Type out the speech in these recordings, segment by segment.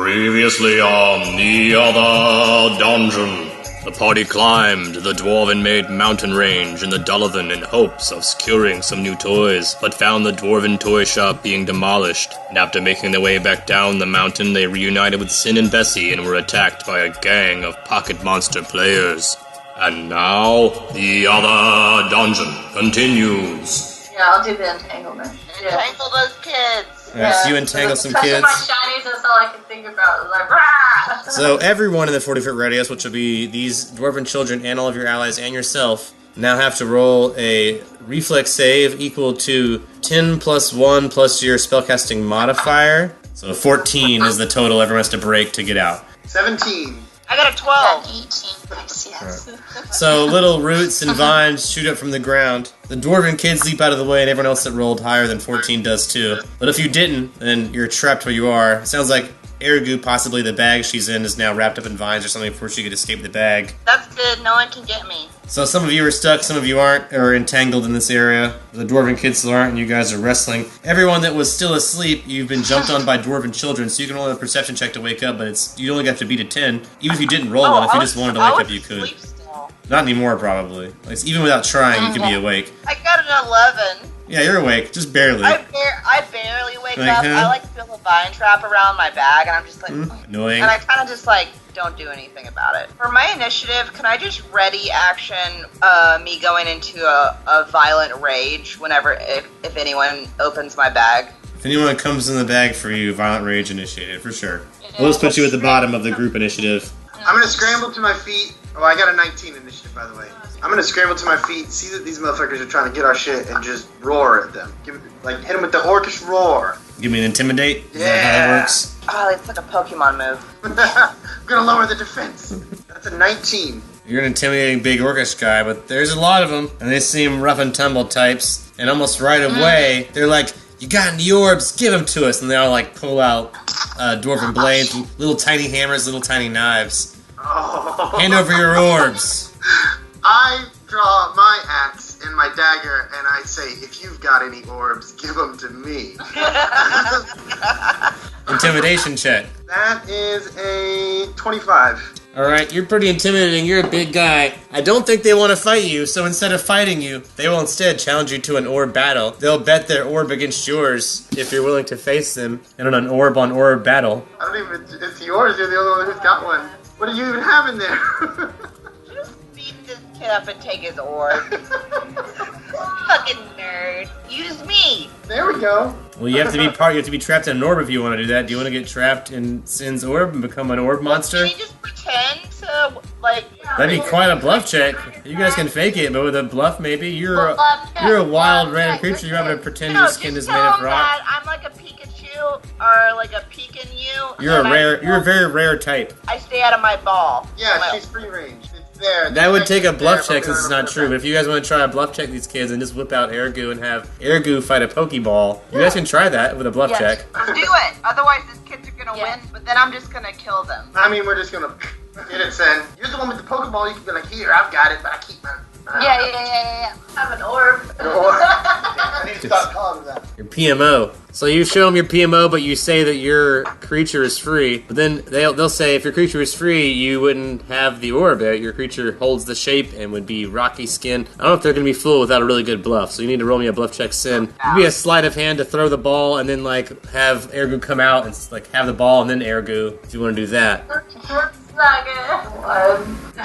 Previously on the other dungeon, the party climbed the dwarven-made mountain range in the Dullivan in hopes of securing some new toys, but found the dwarven toy shop being demolished, and after making their way back down the mountain, they reunited with Sin and Bessie and were attacked by a gang of pocket monster players. And now, the other dungeon continues. Yeah, I'll do the entanglement. Entangle those kids. Alright, so you entangle some kids. My shinies, that's all I can think about. It's like, rah! So everyone in the 40-foot radius, which will be these dwarven children and all of your allies and yourself, now have to roll a reflex save equal to 10 plus 1 plus your spellcasting modifier. So 14 is the total everyone has to break to get out. 17. I got a 12. 18, yes. Right. So little roots and vines shoot up from the ground. The dwarven kids leap out of the way, and everyone else that rolled higher than 14 does too. But if you didn't, then you're trapped where you are. It sounds like Ergu, possibly the bag she's in, is now wrapped up in vines or something before she could escape the bag. That's good. No one can get me. So some of you are stuck, some of you aren't, or entangled in this area. The dwarven kids still aren't, and you guys are wrestling. Everyone that was still asleep, you've been jumped on by dwarven children, so you can roll a perception check to wake up, but you only got to beat a 10. Even if you didn't roll one, if you just wanted to wake up, you could. Still. Not anymore, probably. Like, even without trying, you can be awake. I got an 11. Yeah, you're awake, just barely. I barely wake Like, up. huh? I like feel a vine trap around my bag, and I'm just like, Annoying. and I kind of just like don't do anything about it. For my initiative, can I just ready action me going into a violent rage whenever if anyone opens my bag? If anyone comes in the bag for you, violent rage initiated, for sure. We'll just put you at the bottom of the group initiative. I'm gonna scramble to my feet. Oh, I got a 19 initiative, by the way. I'm gonna scramble to my feet, see that these motherfuckers are trying to get our shit, and just roar at them. Hit them with the orcish roar. Give me an intimidate? Is that how Yeah. that works? Oh, it's like a Pokemon move. I'm gonna lower the defense. That's a 19. You're an intimidating big orcish guy, but there's a lot of them, and they seem rough and tumble types, and almost right away, they're like, "You got any orbs? Give them to us!" And they all like pull out dwarven blades, little tiny hammers, little tiny knives. Oh. Hand over your orbs. I draw my axe and my dagger, and I say, if you've got any orbs, give them to me. Intimidation check. That is a 25. Alright, you're pretty intimidating, you're a big guy. I don't think they want to fight you, so instead of fighting you, they will instead challenge you to an orb battle. They'll bet their orb against yours if you're willing to face them in an orb-on-orb battle. I don't even, it's yours, you're the only one who's got one. What do you even have in there? Just beat this kid up and take his orb. Fucking nerd. Use me. There we go. Well, you have to be trapped in an orb if you want to do that. Do you want to get trapped in Sin's orb and become an orb monster? Can you just pretend to, like... That'd be quite a bluff check. You guys can fake it, but with a bluff, maybe you're a wild random creature. You're having to pretend your skin is made of rock. That I'm like a Pikachu or like a Pekin you. You're a very rare type. I stay out of my ball. Yeah, she's free range. It's there. That would take a bluff check since it's not true. But if you guys want to try to bluff check these kids and just whip out Ergu and have Ergu fight a Pokeball, you guys can try that with a bluff check. Do it. Otherwise, these kids are gonna win. But then I'm just gonna kill them. I mean, we're just gonna get it, Sen. You're the one with the Pokeball. You can be like, here, I've got it, but I keep mine. Yeah. I have an orb. I need to stop calling that. Your PMO. So you show them your PMO, but you say that your creature is free. But then they'll say if your creature is free, you wouldn't have the orb. Your creature holds the shape and would be rocky skin. I don't know if they're going to be fooled without a really good bluff. So you need to roll me a bluff check, Sin. It'd be a sleight of hand to throw the ball and then like have Ergu come out and like have the ball and then Ergu if you want to do that.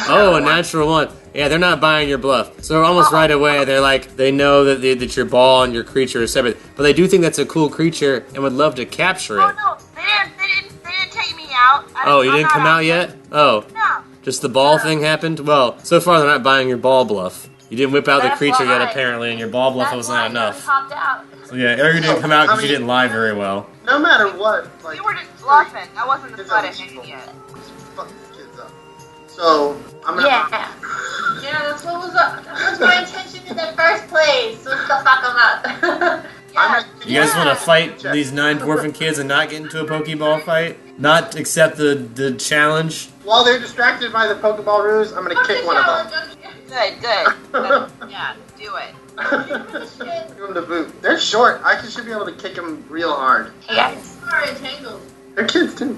Oh, a natural one. Yeah, they're not buying your bluff. So almost right away, they're like, they know that your ball and your creature are separate. But they do think that's a cool creature and would love to capture it. Oh no, they didn't take me out. Oh, you didn't come out yet? Oh. No. Just the ball thing happened? Well, so far they're not buying your ball bluff. You didn't whip out the creature yet, apparently, and your ball bluff was not enough. So yeah, Ergu didn't come out because you didn't lie very well. No matter what, like... You were just bluffing. That wasn't the sleight of hand yet. Fuck these kids up. So, I'm gonna... Yeah, that's what was up. That was my intention in the first place. Was to fuck them up. You guys want to fight these 9 dwarven kids and not get into a Pokeball fight? Not accept the challenge? While they're distracted by the Pokeball ruse, I'm gonna kick one of them. Good. Yeah, do it. Give them the boot. They're short. I should be able to kick them real hard. Yes. Are entangled. They're kids too.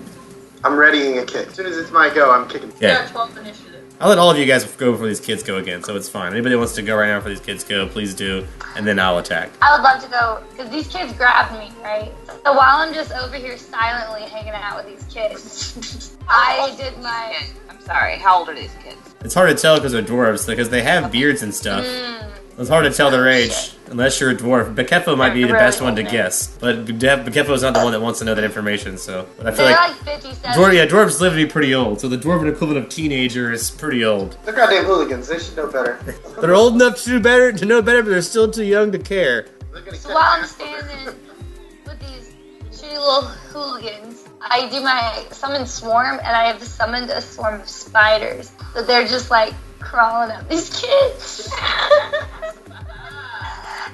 I'm readying a kick. As soon as it's my go, I'm kicking. Yeah. Got 12 initiative. I'll let all of you guys go before these kids go again, so it's fine. Anybody that wants to go right now before these kids go, please do, and then I'll attack. I would love to go, because these kids grabbed me, right? So while I'm just over here silently hanging out with these kids, I did my... I'm sorry, how old are these kids? It's hard to tell because they're dwarves, because they have beards and stuff. It's hard to tell their age, unless you're a dwarf. Bekefo might be the They're best really one to old, guess, but Bekefo's not the one that wants to know that information, so... But I feel They're like... like 57. Dwarves live to be pretty old, so the dwarven equivalent of teenager is pretty old. They're goddamn hooligans. They should know better. They're old enough to know better, but they're still too young to care. They're gonna So catch while I'm ass. standing with these shitty little hooligans, I do my summon swarm, and I have summoned a swarm of spiders. So they're just like crawling up these kids.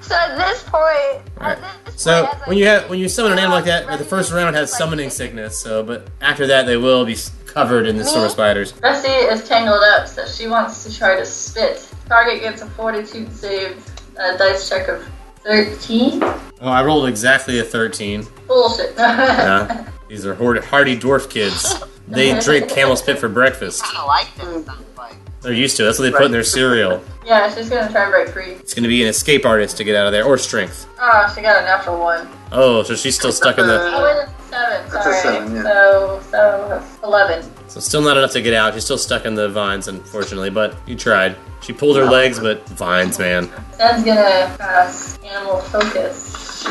So at this point, So when you summon an animal like that, the first round has summoning sickness. So, but after that, they will be covered in the swarm of spiders. Bessie is tangled up, so she wants to try to spit. Target gets a fortitude save, a dice check of 13. Oh, I rolled exactly a 13. Bullshit. Yeah, these are hardy dwarf kids. They drink camel spit for breakfast. Kind of like this, sounds like. They're used to it. That's what they put in their cereal. Yeah, she's gonna try and break free. It's going to be an escape artist to get out of there, or strength. Oh, she got a natural 1. Oh, so she's still stuck in the... Oh, wait, it's 7. That's Sorry. a 7, yeah. So that's 11. So still not enough to get out. She's still stuck in the vines, unfortunately, but you tried. She pulled her legs, but vines, man. Sam's gonna cast Animal Focus.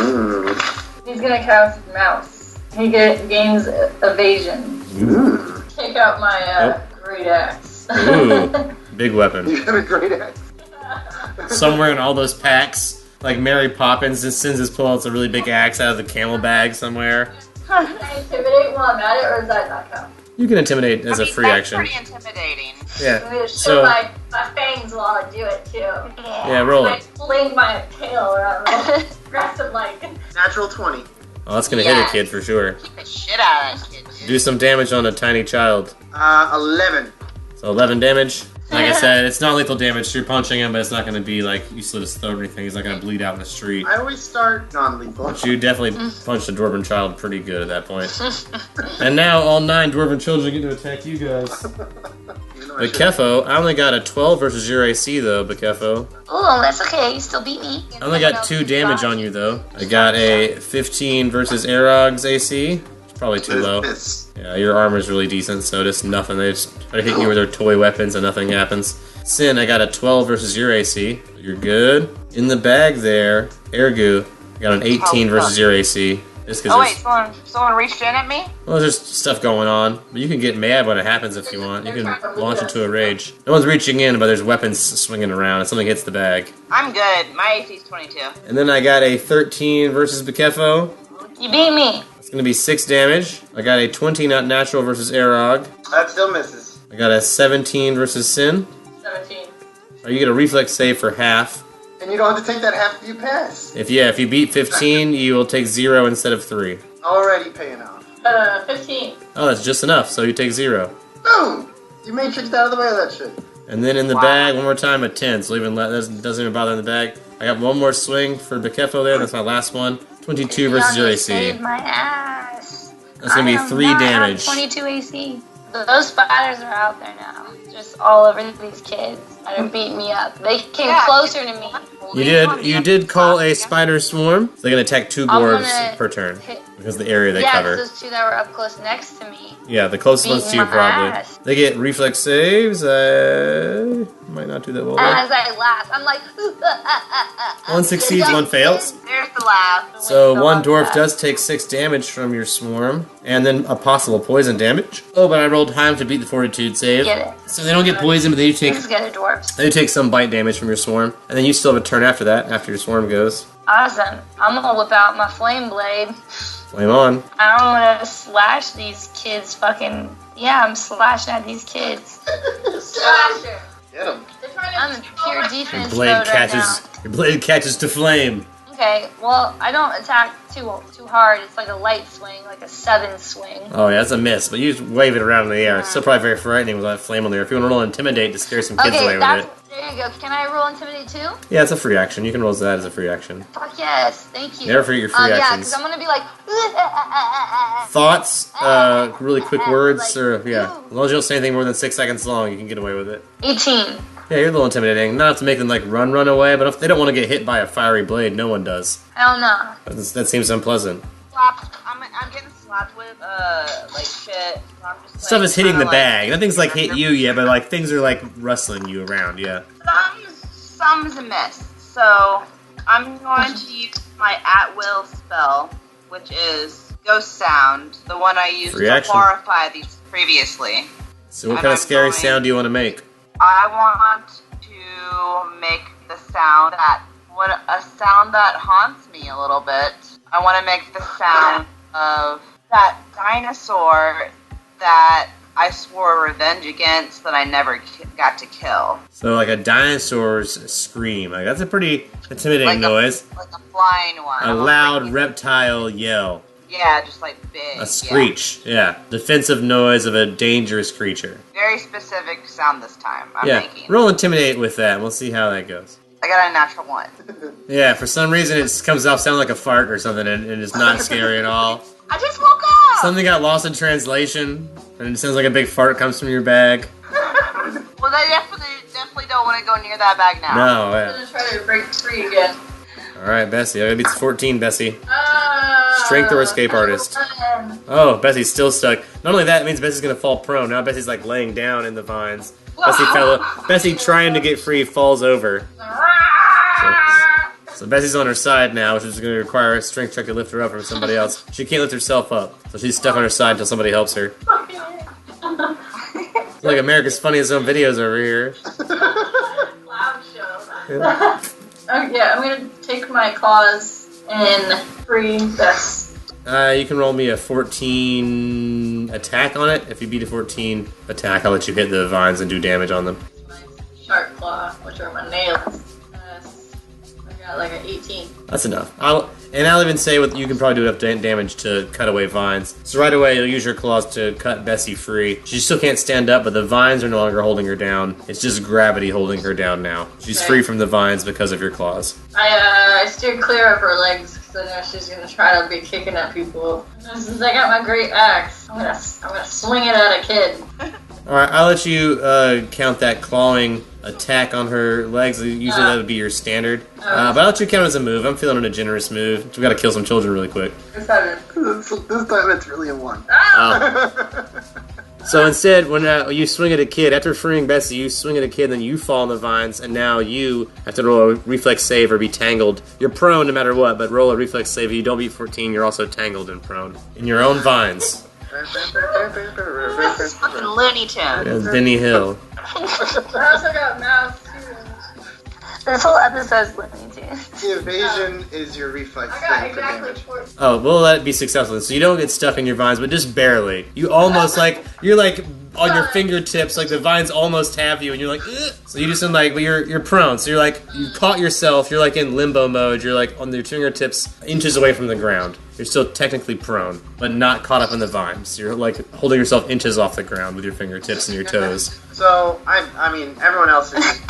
He's gonna cast Mouse. He gains evasion. Take out my great axe. Ooh, big weapon. You got a great axe. Somewhere in all those packs, like Mary Poppins just sends his pull-outs a really big axe out of the camel bag somewhere. Can I intimidate while I'm at it, or does that not count? You can intimidate as a free that's action. pretty intimidating. I'm Yeah. gonna show So my fangs while I do it too. yeah, roll I it. fling my tail around the rest of like. Natural 20. Oh, that's gonna hit a kid for sure. Keep the shit out of that kid, dude. Do some damage on a tiny child. 11. So 11 damage. Like I said, it's not lethal damage. You're punching him, but it's not going to be like you slit his throat or anything. He's not going to bleed out in the street. I always start non-lethal. But you definitely punched a dwarven child pretty good at that point. And now all 9 dwarven children get to attack you guys. Bekefo, I only got a 12 versus your AC though, Bekefo. Oh, that's okay. You still beat me. I only got 2 damage on you though. I got a 15 versus Arog's AC. It's probably too low. Yeah, your armor's really decent, so just nothing. They just try to hit you with their toy weapons and nothing happens. Sin, I got a 12 versus your AC. You're good. In the bag there, Ergu, I got an 18 versus your AC. Just because Oh wait, someone reached in at me? well, there's stuff going on. But you can get mad when it happens if you want. You can launch into a rage. No one's reaching in, but there's weapons swinging around. If something hits the bag. I'm good. My AC's 22. And then I got a 13 versus Bekefo. You beat me. It's going to be 6 damage. I got a 20 not natural versus Arog. That still misses. I got a 17 versus Sin. 17. Or you get a reflex save for half. And you don't have to take that half if you pass. If you beat 15, you will take 0 instead of 3. Already paying off. 15. Oh, that's just enough, so you take 0. Boom! You matrixed out of the way of that shit. And then in the bag, one more time, a 10. So even that doesn't even bother in the bag. I got one more swing for Bekefo there. That's my last one. 22 versus your AC. Saved my ass. That's going to be I am 3 not damage. at 22 AC. Those spiders are out there now. Just all over these kids that are beating me up. They came closer to me. You did call a spider swarm. So they're going to attack 2 I'm dwarves gonna per turn. hit- Because of the area they Yeah, cover. those 2 that were up close next to me. Yeah, the closest ones to you Beating my probably. ass. They get reflex saves. Might not do that well. As I laugh, I'm like, One succeeds, one fails. There's the laugh. So one dwarf does take 6 damage from your swarm, and then a possible poison damage. Oh, but I rolled high enough to beat the fortitude save. Get it. So they don't get poisoned, but they take These guys are dwarves. some bite damage from your swarm, and then you still have a turn after that, after your swarm goes. Awesome. I'm gonna whip out my flame blade. Flame on. I'm gonna slash these kids fucking... Yeah, I'm slashing at these kids. Slasher. Get him. They're trying I'm to in pure Your defense blade mode right now. Your blade catches to flame. Okay, well, I don't attack too hard. It's like a light swing, like a 7 swing. Oh yeah, that's a miss, but you just wave it around in the air. It's still probably very frightening with that flame on there. If you want to roll intimidate to scare some kids away with it. There you go. Can I roll intimidate too? Yeah, it's a free action. You can roll that as a free action. Fuck yes. Thank you. Never forget your free Yeah, actions. because I'm gonna be like. Thoughts, really quick words, Like, or yeah. As long as you don't say anything more than 6 seconds long, you can get away with it. 18. Yeah, you're a little intimidating. Not to make them like run away, but if they don't want to get hit by a fiery blade, no one does. Hell no. That seems unpleasant. I'm getting slapped with like shit. So I'm just, Stuff like, is hitting the kinda, bag. Nothing's like hit you yet, but like things are like rustling you around. Yeah. Some's a miss. So I'm going to use my at-will spell, which is Ghost Sound, the one I used Free to action. horrify these previously. So what And kind of I'm scary going- sound do you want to make? I want to make the sound a sound that haunts me a little bit. I want to make the sound of that dinosaur that I swore revenge against that I never got to kill. So like a dinosaur's scream. Like that's a pretty intimidating Like noise. Like a flying one. A loud reptile yell. Yeah, just like big. A screech. Yeah. Defensive noise of a dangerous creature. Very specific sound this time. I'm Yeah. making. Roll intimidate with that. We'll see how that goes. I got a natural 1. Yeah, for some reason it comes off sounding like a fart or something, and it's not scary at all. I just woke up! Something got lost in translation, and it sounds like a big fart comes from your bag. Well, they definitely don't want to go near that bag now. No, I'm yeah. gonna try to break free again. Alright, Bessie. I gotta beat 14, Bessie. Ah, Strength or escape artist? Oh, Bessie's still stuck. Not only that, it means Bessie's gonna fall prone. Now Bessie's like laying down in the vines. Bessie trying to get free falls over. So Bessie's on her side now, which is going to require a strength check to lift her up from somebody else. She can't lift herself up, so she's stuck on her side until somebody helps her. Like America's Funniest Home Videos over here. Loud show. Yeah, I'm gonna take my claws and free Bess. You can roll me a 14 attack on it. If you beat a 14 attack, I'll let you hit the vines and do damage on them. My sharp claw, which are my nails. I got like an 18. That's enough. I'll even say you can probably do enough damage to cut away vines. So right away, you'll use your claws to cut Bessie free. She still can't stand up, but the vines are no longer holding her down. It's just gravity holding her down now. She's free from the vines because of your claws. I steer clear of her legs because I know she's gonna try to be kicking at people. And since I got my great axe, I'm gonna swing it at a kid. Alright, I'll let you count that clawing attack on her legs. Usually that would be your standard. But I'll let you count it as a move. I'm feeling a generous move. We gotta kill some children really quick. This time it's really a 1. So instead, when you swing at a kid, after freeing Bessie, you swing at a kid, then you fall in the vines, and now you have to roll a reflex save or be tangled. You're prone no matter what, but roll a reflex save. If you don't beat 14, you're also tangled and prone. In your own vines. This is fucking Looney Tunes. Yeah, Benny Hill. I also got mouse too. This whole episode's Looney Tunes. The evasion is your reflex I got thing for exactly damage. 14. Oh, we'll let it be successful. So you don't get stuck in your vines, but just barely. You almost you're like on your fingertips, like the vines almost have you, and you're like, ugh. So you just but you're prone. So you're like, you caught yourself. You're like in limbo mode. You're like on your fingertips, inches away from the ground. You're still technically prone, but not caught up in the vines. You're like holding yourself inches off the ground with your fingertips and your toes. So, I mean, everyone else is just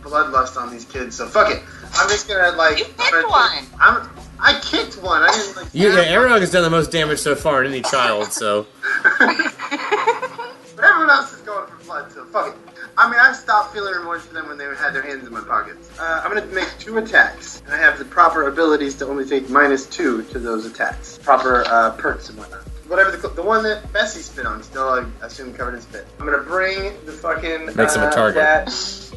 bloodlust on these kids, so fuck it. I'm just gonna, You picked one. I kicked one. I didn't, like... Aragog has done the most damage so far in any child, so... But everyone else is going for blood, so fuck it. I mean, I've stopped feeling remorse for them when they had their hands in my pockets. I'm gonna make 2 attacks, and I have the proper abilities to only take -2 to those attacks. Proper perks and whatnot. Whatever the one that Bessie spit on, still I assume covered in spit. I'm gonna bring the fucking Makes him a target. that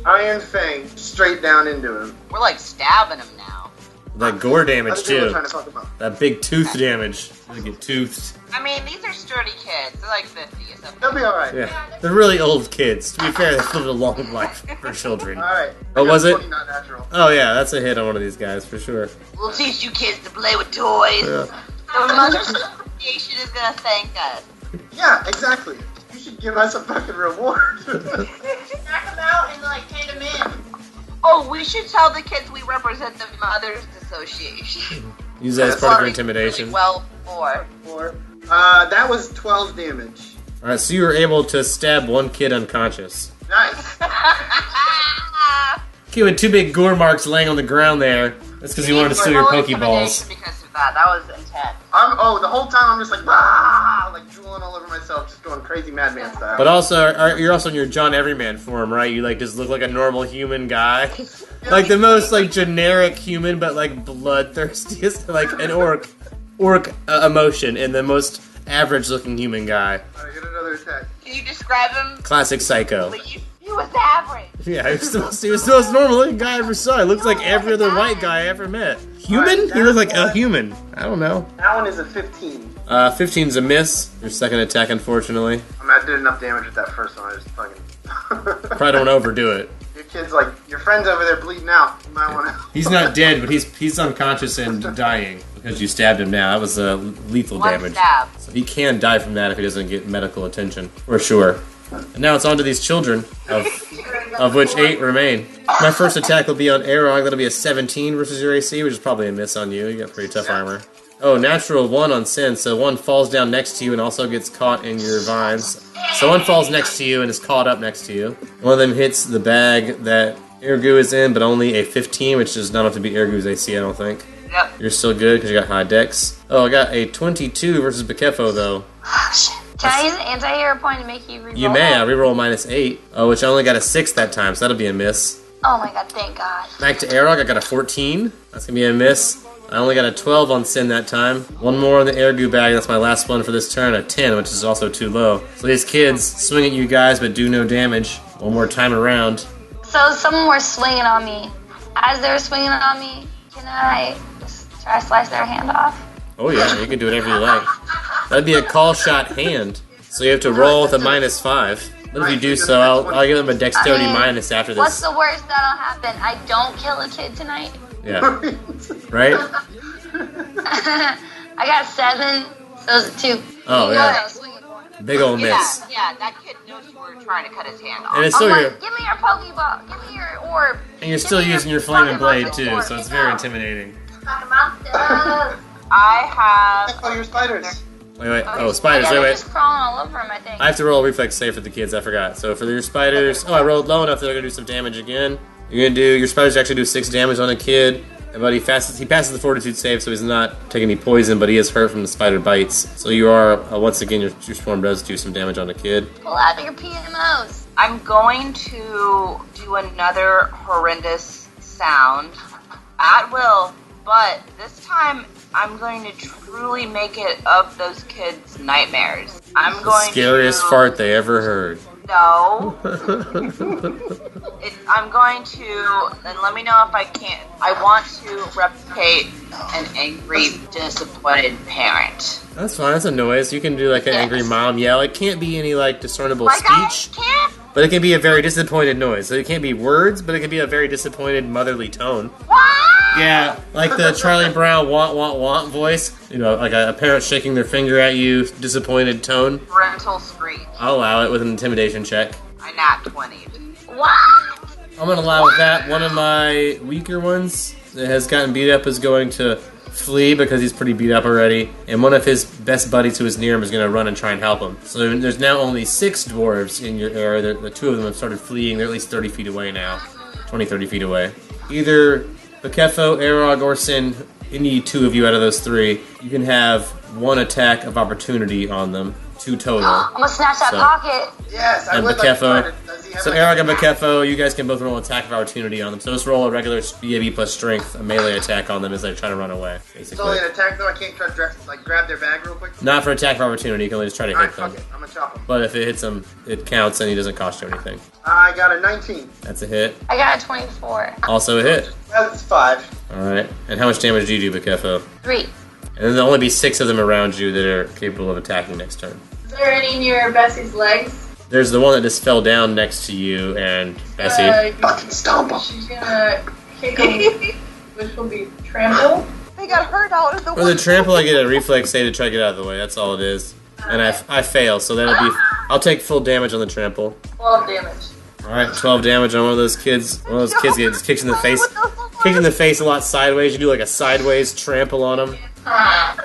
Iron Fang straight down into him. We're like stabbing him now. That gore Other damage, people are too. trying to fuck him up. That big tooth damage. They get toothed. I mean, these are sturdy kids. They're like 50 or something. They'll be alright. Yeah. They're really old kids. To be fair, they've lived a long life for children. Alright. Oh, was it? Not natural. Oh, yeah, that's a hit on one of these guys, for sure. We'll teach you kids to play with toys. Yeah. The Mother's Association is gonna thank us. Yeah, exactly. You should give us a fucking reward. Knock them out and like hand them in. Oh, we should tell the kids we represent the Mothers Association. Use that as part of your intimidation. Well, for. That was 12 damage. Alright, so you were able to stab one kid unconscious. Nice. Kid with 2 big gore marks laying on the ground there. That's because he wanted to steal your Roll Pokeballs. intimidation because of that. That was intense. The whole time I'm just like, ah, like drooling all over myself, just going crazy madman style. But also, you're also in your John Everyman form, right? You like just look like a normal human guy, like the most like generic human, but like bloodthirstiest, like an orc emotion, and the most average-looking human guy. Alright, get another attack. Can you describe him? Classic psycho. Please? He was average. Yeah, he was the most normal-looking guy I ever saw. He looks like every other white guy I ever met. Human? He looks like a human. I don't know. That one is a 15. 15's a miss. Your second attack, unfortunately. I mean, I did enough damage with that first one. I just fucking. Probably don't overdo it. Your kid's like, your friend's over there bleeding out. You might want to. He's not dead, but he's unconscious and dying because you stabbed him now. That was lethal One damage. stab. So he can die from that if he doesn't get medical attention, for sure. And now it's on to these children, of which 8 remain. My first attack will be on Arog. That'll be a 17 versus your AC, which is probably a miss on you. You got pretty tough armor. Oh, natural 1 on Sin, so 1 falls down next to you and also gets caught in your vines. So 1 falls next to you and is caught up next to you. One of them hits the bag that Ergu is in, but only a 15, which does not have to be Ergu's AC, I don't think. Yep. You're still good because you got high dex. Oh, I got a 22 versus Bakefo, though. Oh, shit. Can I use an anti-hero point to make you reroll? You may. I reroll -8. Oh, which I only got a 6 that time, so that'll be a miss. Oh my god, thank god. Back to Arog, I got a 14. That's gonna be a miss. I only got a 12 on Sin that time. 1 more on the Ergu bag, that's my last one for this turn, a 10, which is also too low. So these kids swing at you guys, but do no damage. One more time around. So someone were swinging on me. As they were swinging on me, can I just try to slice their hand off? Oh yeah, you can do whatever you like. That'd be a call shot hand. So you have to roll with a -5. But if you do so, I'll give them a dexterity minus after this. What's the worst that'll happen? I don't kill a kid tonight. Yeah. Right? I got 7, so it's a 2. Oh, yeah. Big ol' miss. Yeah, that kid knows you were trying to cut his hand off. And it's still your, Give me your Pokeball. Give me your orb. and you're still using your flaming blade too, so it's very intimidating. I have. Oh, your spiders. Wait. Oh, spiders. They're Wait. just crawling all over him, I think. I have to roll a reflex save for the kids. I forgot. So for your spiders, I rolled low enough that they're gonna do some damage again. You're gonna do your spiders actually do 6 damage on a kid. But he passes the fortitude save, so he's not taking any poison, but he is hurt from the spider bites. So you are, once again, your swarm does do some damage on a kid. Pull out your PMOs. I'm going to do another horrendous sound at will, but this time I'm going to truly make it of those kids' nightmares. I'm going Scariest to... fart they ever heard. No. I'm going to, and let me know if I can't. I want to replicate an angry, disappointed parent. That's fine. That's a noise. You can do like an angry mom yell. It can't be any like discernible Like speech, I can't. but it can be a very disappointed noise. So it can't be words, but it can be a very disappointed motherly tone. Yeah, like the Charlie Brown want voice. You know, like a parent shaking their finger at you, disappointed tone. Parental screech. I'll allow it with an intimidation check. I nat 20. What? I'm gonna allow with that. One of my weaker ones that has gotten beat up is going to flee because he's pretty beat up already, and one of his best buddies who is near him is gonna run and try and help him. So there's now only 6 dwarves in your area. The 2 of them have started fleeing. They're at least 30 feet away now. 20, 30 feet away. Either Bakefo, Arog, or Sin, any 2 of you out of those 3, you can have 1 attack of opportunity on them. 2 total. I'm gonna snatch that So- pocket. Yes, I And would like to Bakefo. try to. Does he have So like Arog and a- Bakefo, you guys can both roll attack of opportunity on them. So just roll a regular BAB plus strength, a melee attack on them as they try to run away, It's basically. only an attack though. I can't try to like grab their bag real quick. Not for attack of opportunity, you can only just try to Alright, hit them. fuck it. I'm gonna chop him. But if it hits him, it counts and he doesn't cost you anything. I got a 19. That's a hit. I got a 24. Also a hit. That's 5. Alright. And how much damage do you do, Bakefo? 3. And then there'll only be 6 of them around you that are capable of attacking next turn. Is there any near Bessie's legs? There's the one that just fell down next to you and Bessie. Fucking stomp him. She's gonna kick him, which will be trample. They got hurt out of the For the trample, I get a reflex save to try to get out of the way. That's all it is. And I fail, so that'll be... I'll take full damage on the trample. 12 damage. Alright, 12 damage on one of those kids. One of those kids gets kicked in the face. Kicked in the face a lot sideways. You do like a sideways trample on him. A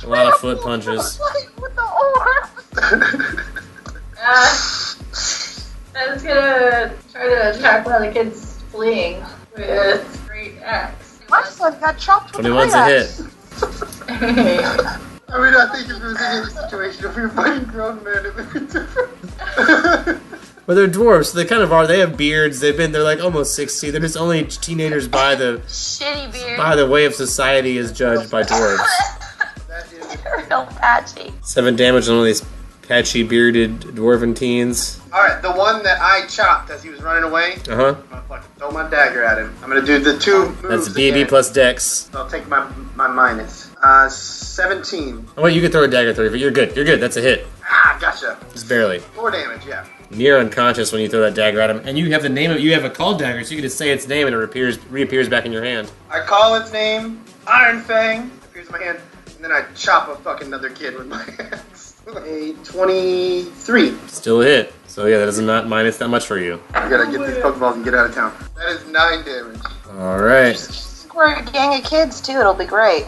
lot of foot punches. With the orb. Uh, I was gonna try to attack one of the kids fleeing with great axe. My son got chopped with 21's a hit. I mean, I think if it was any other situation, if we were fighting grown men, it would be different. Well, they're dwarves, so they kind of are. They have beards. They're like almost 60. They're just only teenagers by the Shitty beard. way of society is judged by dwarves. That is. They're real patchy. 7 damage on one of these patchy bearded dwarven teens. Alright, the one that I chopped as he was running away, Uh huh. I'm gonna fucking throw my dagger at him. I'm gonna do the 2 moves. That's BB again. plus Dex. I'll take my minus. 17. Oh wait, you can throw a dagger through, but you're good. You're good. That's a hit. Ah, gotcha. Just barely. 4 damage, yeah. Near unconscious when you throw that dagger at him, and you have the name of you have a call dagger, so you can just say its name and it reappears back in your hand. I call its name, Iron Fang, appears in my hand, and then I chop a fucking another kid with my axe. A 23. Still a hit. So yeah, that is not minus that much for you. I gotta get these Pokeballs and get out of town. That is 9 damage. All right. We're a gang of kids too. It'll be great.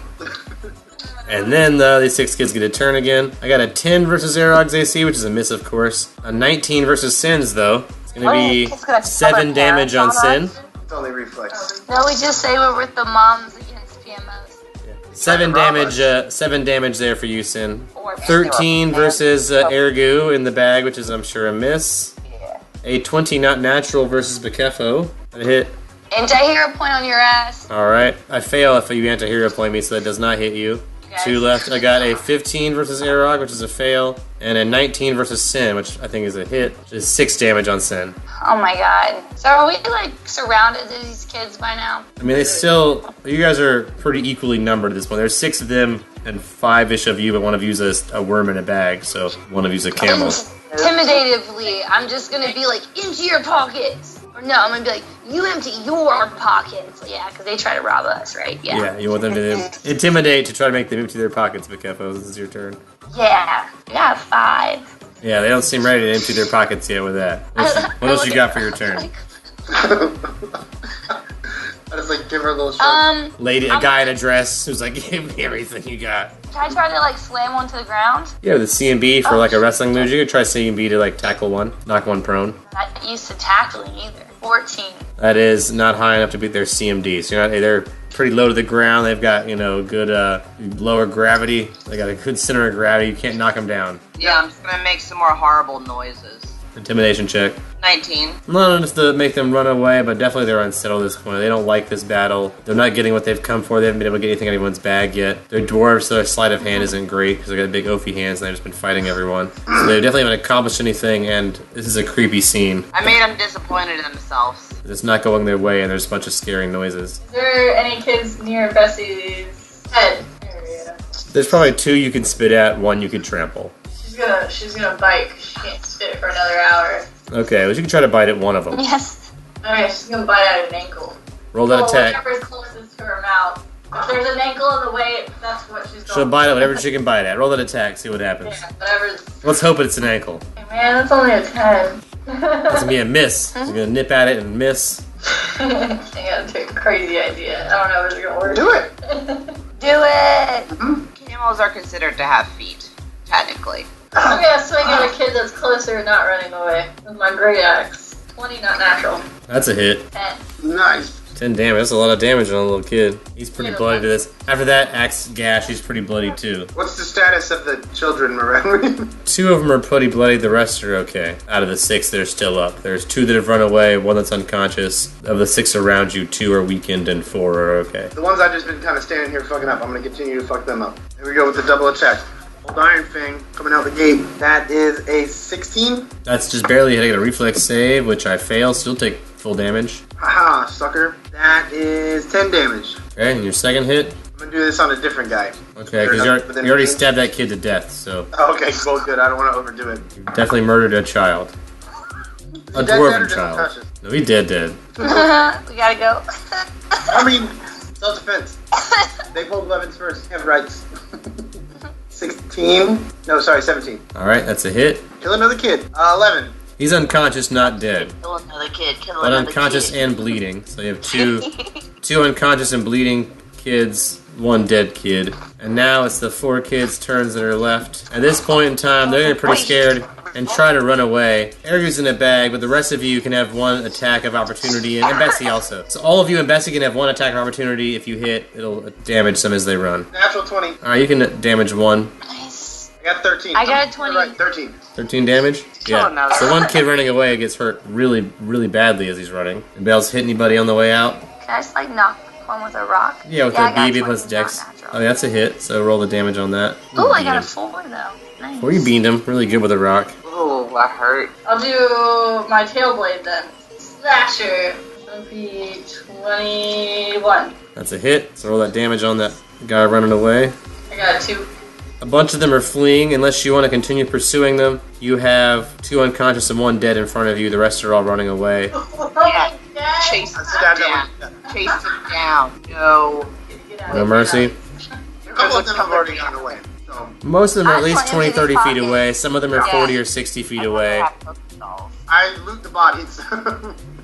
And then these 6 kids get a turn again. I got a 10 versus Arag's AC, which is a miss, of course. A 19 versus Sin's, though. It's going to be It's gonna 7 cover damage on parents Sin. us. It's only reflex. No, we just say we're with the moms against PMOs. 7 damage. 7 damage there for you, Sin. Or 13 versus Ergu in the bag, which is, I'm sure, a miss. Yeah. A 20 not natural versus Bakefo. A hit. Anti-hero point on your ass. All right. I fail if you anti-hero point me, so that does not hit you. Guys. 2 left. I got a 15 versus Arag, which is a fail, and a 19 versus Sin, which I think is a hit, which is 6 damage on Sin. Oh my god. So are we like surrounded to these kids by now? I mean, you guys are pretty equally numbered at this point. There's 6 of them and 5-ish of you, but one of you's a worm in a bag, so one of you's a camel. Intimidatively, I'm just gonna be like, into your pockets. Or no, I'm gonna be like, you empty your pockets. Yeah, because they try to rob us, right? Yeah, you want them to intimidate to try to make them empty their pockets, Bakefo. This is your turn. Yeah. I got 5. Yeah, they don't seem ready to empty their pockets yet with that. What else you got for your turn? I just like give her a little shove. Lady, a guy in a dress who's like, give me everything you got. Can I try to like slam one to the ground? Yeah, the CMB for like a wrestling move. You could try CMB to like tackle one, knock one prone. Not used to tackling either. 14. That is not high enough to beat their CMD. So they're pretty low to the ground. They've got good lower gravity. They got a good center of gravity. You can't knock them down. Yeah, I'm just gonna make some more horrible noises. Intimidation check. 19. Not just to make them run away, but definitely they're unsettled at this point. They don't like this battle. They're not getting what they've come for. They haven't been able to get anything out of anyone's bag yet. They're dwarves, so their sleight of hand isn't great because they got big oafy hands and they've just been fighting everyone. So they definitely haven't accomplished anything, and this is a creepy scene. I made them disappointed in themselves. It's not going their way, and there's a bunch of scaring noises. Is there any kids near Bessie's head area? There's probably 2 you can spit at, 1 you could trample. She's gonna bite 'cause she can't spit for another hour. Okay, well, you can try to bite at one of them. Yes. Okay, she's gonna bite at an ankle. Roll that attack. Whatever's closest to her mouth. If there's an ankle in the way, that's what she's going She'll bite at whatever she can bite at. Roll that attack, see what happens. Yeah, whatever's. Let's hope it's an ankle. Hey, man, that's only a 10. It's gonna be a miss. She's gonna nip at it and miss. I gotta take a crazy idea. I don't know if it's gonna work. Do it! Do it! Camels are considered to have feet, technically. I'm gonna swing at a kid that's closer and not running away with my great axe. 20 not natural. That's a hit. 10. Nice. 10 damage. That's a lot of damage on a little kid. He's pretty bloody to this. After that axe gash, he's pretty bloody too. What's the status of the children around me? 2 of them are pretty bloody. The rest are okay. Out of the 6, they're still up. There's 2 that have run away. 1 that's unconscious. Of the 6 around you, 2 are weakened and 4 are okay. The ones I've just been kind of standing here fucking up, I'm gonna continue to fuck them up. Here we go with the double attack. Old Iron Fang coming out the gate. That is a 16. That's just barely hitting a reflex save, which I fail. Still take full damage. Haha, sucker. That is 10 damage. Okay, and your second hit. I'm gonna do this on a different guy. Okay, because you already stabbed that kid to death, so Oh, okay, well, good. I don't want to overdo it. you definitely murdered a child. A Is that dead or dwarven just child. unconscious? No, he dead. We gotta go. I mean, self-defense. They pulled weapons first. Have rights. 16. No, sorry, 17. All right, that's a hit. Kill another kid. 11. He's unconscious, not dead, Kill another kid. Kill but another unconscious kid. and bleeding. So you have two unconscious and bleeding kids, 1 dead kid, and now it's the 4 kids' turns that are left. At this point in time, they're getting pretty scared. and try to run away. Ergu's in a bag, but the rest of you can have one attack of opportunity, and Bessie also. So all of you and Bessie can have one attack of opportunity. If you hit, it'll damage them as they run. Natural 20. Alright, you can damage one. Nice. I got 13. I got a 20. Right, 13. 13 damage? Yeah. no. So one kid running away gets hurt really, really badly as he's running. And Bells hit anybody on the way out? Can I just like knock one with a rock? Yeah, with I a got BB 20, plus Dex. not natural. Oh, that's a hit, so roll the damage on that. Ooh, I Beat got a him. 4 though. Nice. Well, you beamed him. Really good with a rock. Ooh, that hurt. I'll do my tail blade then. Slasher. That'll be 21. That's a hit, so roll that damage on that guy running away. I got a 2. A bunch of them are fleeing. Unless you want to continue pursuing them, you have 2 unconscious and 1 dead in front of you. The rest are all running away. Yeah. Chase him Stabbed down. him. Chase him down. No. No mercy. A couple of them have already gone away. So Most of them are at I least just 20, want 30 empty feet pockets. away. Some of them are Yeah. 40 or 60 feet away. I loot the bodies.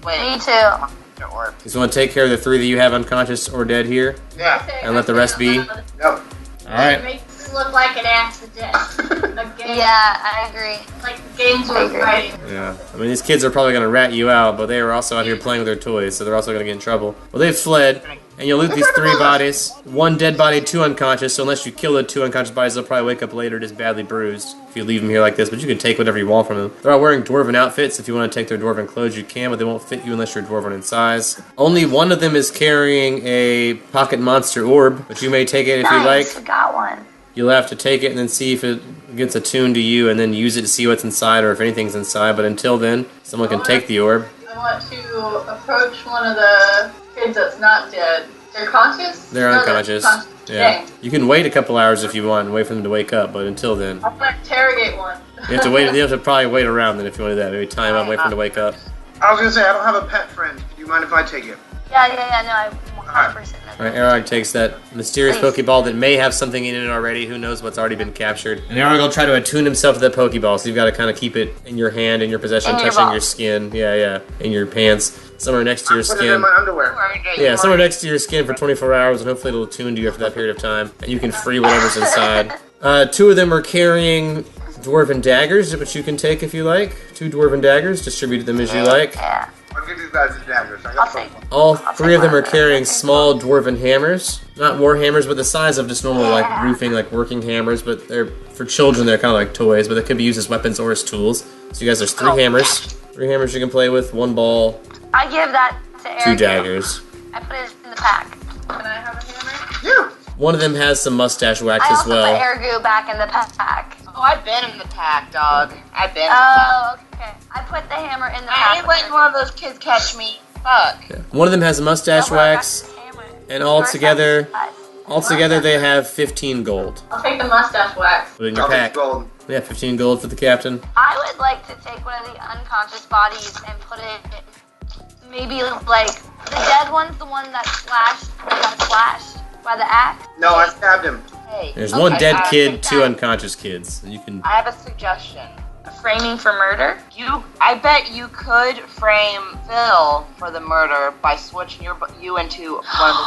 Wait. Me too. Or Just want to take care of the 3 that you have unconscious or dead here. yeah. And let the rest be? Yep. Alright. Makes it look like an accident. Again, Yeah, I agree. like the games I were agree. fighting. Yeah. I mean, these kids are probably going to rat you out, but they were also out here playing with their toys, so they're also going to get in trouble. Well, they've fled, and you'll loot these 3 bodies. 1 dead body, 2 unconscious, so unless you kill the 2 unconscious bodies, they'll probably wake up later just badly bruised if you leave them here like this, but you can take whatever you want from them. They're all wearing dwarven outfits. If you want to take their dwarven clothes, you can, but they won't fit you unless you're dwarven in size. Only one of them is carrying a pocket monster orb, but you may take it if you like. Nice, we got one. You'll have to take it and then see if it gets attuned to you and then use it to see what's inside or if anything's inside, but until then, someone can take the orb. I want to approach one of the kids that's not dead. They're conscious? They're No, unconscious. Dang. Yeah. You can wait a couple hours if you want and wait for them to wake up, but until then, I want to interrogate one. you have to wait. You have to probably wait around then if you want to do that. Maybe time up, wait for them to wake up. I was gonna say I don't have a pet friend. Do you mind if I take it? Yeah, no, I 100%. Alright, Arog takes that mysterious Please. Pokeball that may have something in it already. Who knows what's already been captured. And Arog will try to attune himself to that Pokeball, so you've got to kind of keep it in your hand, in your possession, In your touching ball. your skin. Yeah, in your pants. Somewhere next to your Put it in skin. my underwear. Yeah, somewhere next to your skin for 24 hours, and hopefully it'll attune to you for that period of time, and you can free whatever's inside. 2 of them are carrying dwarven daggers, which you can take if you like. 2 dwarven daggers, distribute them as you like. Yeah. I'll give these guys the daggers. I I'll got take some. All 3 of them are carrying small dwarven hammers. Not war hammers, but the size of just normal, like, roofing, like, working hammers, but they're, for children, they're kind of like toys, but they could be used as weapons or as tools. So you guys, there's 3 hammers. 3 hammers you can play with, 1 ball, I give that to Eric. 2 daggers. I put it in the pack. Can I have a hammer? Yeah. One of them has some mustache wax I as also well. put Ergu back in the pack. Oh, I've been in the pack, dog. I've been in the pack. Oh, okay. I put the hammer in the I pack. ain't letting one of those kids catch me. Fuck. One of them has a mustache wax, and altogether they have 15 gold. I'll take the mustache wax. Put it in your I'll take pack. gold. Yeah, 15 gold for the captain. I would like to take one of the unconscious bodies and put it maybe like the dead one's the one that got slashed by the axe. No, I stabbed him. Hey. There's Okay, one dead I kid, take 2 that. unconscious kids. You can. I have a suggestion. Framing for murder. I bet you could frame Phil for the murder by switching you into one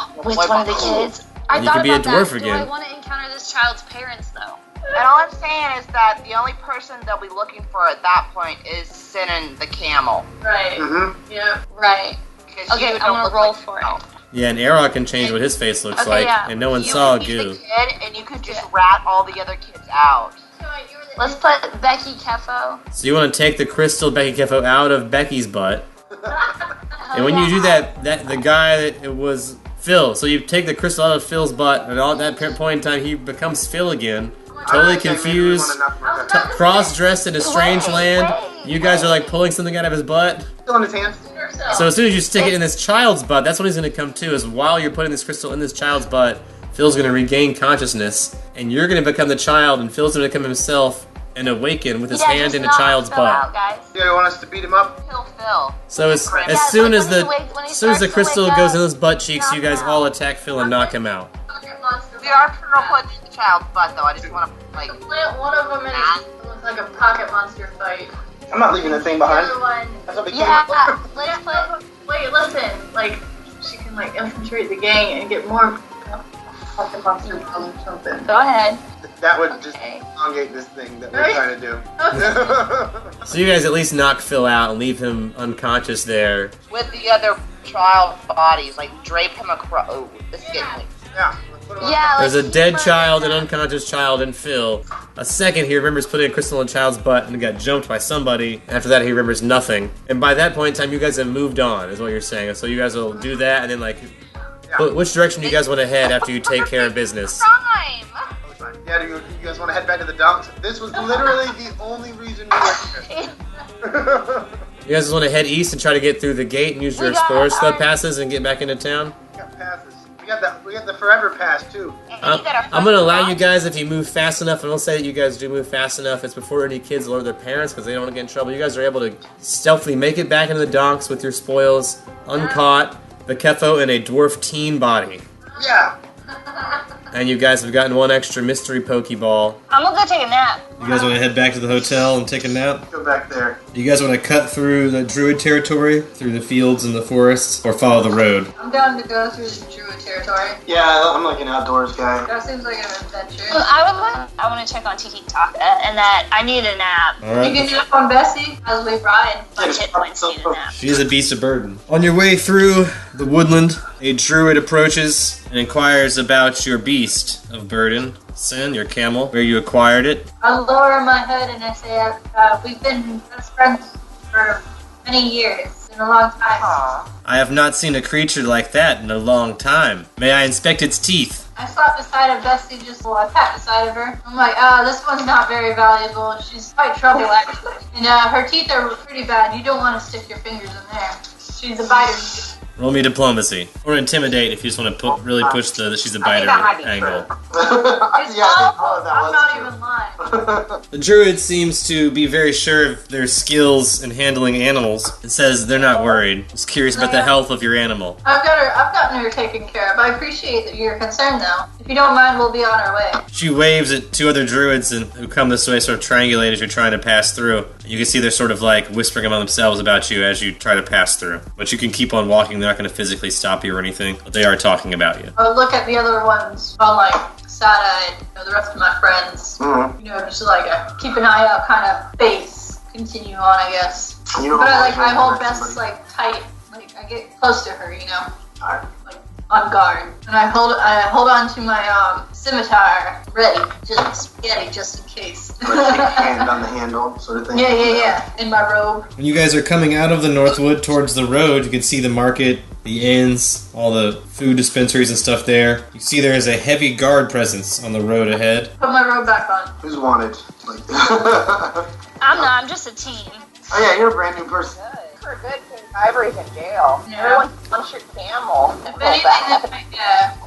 of the With one of the kids. I And you thought could be a about dwarf that. again. Do I want to encounter this child's parents though? And all I'm saying is that the only person they'll be looking for at that point is Sinan the camel. Right. Mm-hmm. Yeah. Right. 'Cause Okay, you I'm don't gonna look roll like for it. yourself. Yeah, and Arrow can change what his face looks Okay, like, yeah. and no one You saw would be goo. the kid, and you could just rat all the other kids out. Let's put Becky Kefo. So you want to take the crystal Becky Kefo out of Becky's butt, and when you do that, the guy that it was Phil. So you take the crystal out of Phil's butt, and at that point in time, he becomes Phil again, totally confused, cross-dressed in a strange land. You guys are like pulling something out of his butt. Still in his hands. So as soon as you stick it in this child's butt, that's when he's going to come to, is while you're putting this crystal in this child's butt, Phil's going to regain consciousness, and you're going to become the child, and Phil's going to become himself and awaken with his Yeah, hand just in a knock child's Phil butt. out, guys. Yeah, you want us to beat him up? Kill Phil. So as Yeah, soon like as when the he when he as soon as the starts to crystal wake goes up, in his butt cheeks, knock you guys him all out. attack Phil and knock him out. We are gonna put in the child's butt, though. I just want to, like, Plant one of them in it looks like a pocket monster fight. I'm not leaving the thing The behind. other one. That's what we Yeah, came let's put. Wait, listen. Like she can like infiltrate the gang and get more pocket monster or something. Go ahead. that would just Okay. elongate this thing that we're trying to do. So you guys at least knock Phil out and leave him unconscious there. With the other child bodies, like drape him across. Oh, this is getting late. Yeah. Let's put him on. Yeah, There's a like, dead keep child, him- an unconscious child, and Phil. A second, he remembers putting a crystal in a child's butt and got jumped by somebody. After that, he remembers nothing. And by that point in time, you guys have moved on, is what you're saying. So you guys will do that, and then, like, which direction do you guys want to head after you take care of business? Crime. Totally fine. Yeah, do you guys want to head back to the dumps? This was literally the only reason we were here. You guys want to head east and try to get through the gate and use your We got Explorer's Club our- passes and get back into town? We got passes. We got the forever pass too. And you got our I'm going to allow first you guys, if you move fast enough, and I'll say that you guys do move fast enough, it's before any kids alert their parents because they don't want to get in trouble. You guys are able to stealthily make it back into the docks with your spoils, uncaught, the Kefo in a dwarf teen body. Yeah. And you guys have gotten one extra mystery Pokeball. I'm gonna go take a nap. You guys want to head back to the hotel and take a nap? Go back there. Do you guys want to cut through the druid territory, through the fields and the forests, or follow the road? I'm down to go through the druid territory. Yeah, I'm like an outdoors guy. That seems like an adventure. I want to check on Tiki Taka and that I need a nap. All You right. can nap on Bessie as we ride. My hit points need a nap. She is a beast of burden. On your way through the woodland, a druid approaches and inquires about your beast of burden, Sin, your camel, where you acquired it. I lower my head and I say, we've been best friends for many years. It's been a long time. Aw. I have not seen a creature like that in a long time. May I inspect its teeth? I stopped beside of Bessie just while I pat beside of her. I'm like, this one's not very valuable. She's quite trouble, actually. And her teeth are pretty bad. You don't want to stick your fingers in there. She's a biter. Roll me diplomacy. Or intimidate if you just want to really push the that she's a biter angle. It's Yeah, I awful. think that I'm was not true. even lying. The druid seems to be very sure of their skills in handling animals. It says they're not worried. Just curious about the health of your animal. I've gotten her taken care of. I appreciate that you're concerned, though. If you don't mind, we'll be on our way. She waves at two other druids who come this way, sort of triangulate as you're trying to pass through. You can see they're sort of like whispering among themselves about you as you try to pass through. But you can keep on walking. They're not going to physically stop you or anything. But they are talking about you. I would look at the other ones, all like sad-eyed, the rest of my friends. Mhm. Just like a keep an eye out kind of face. Continue on, I guess. You know But I how hold hurt Bess somebody- like tight, like I get close to her, Alright. like on guard, and I hold on to my scimitar, ready, just spaghetti, just in case. Like hand on the handle, sort of thing. Yeah, in my robe. When you guys are coming out of the Northwood towards the road, you can see the market, the inns, all the food dispensaries and stuff there. You see there is a heavy guard presence on the road ahead. Put my robe back on. Who's wanted? Like, oh I'm not. I'm just a teen. yeah, you're a brand new person. For good, because Ivory's in jail. Yeah. Everyone wants your camel. If anything,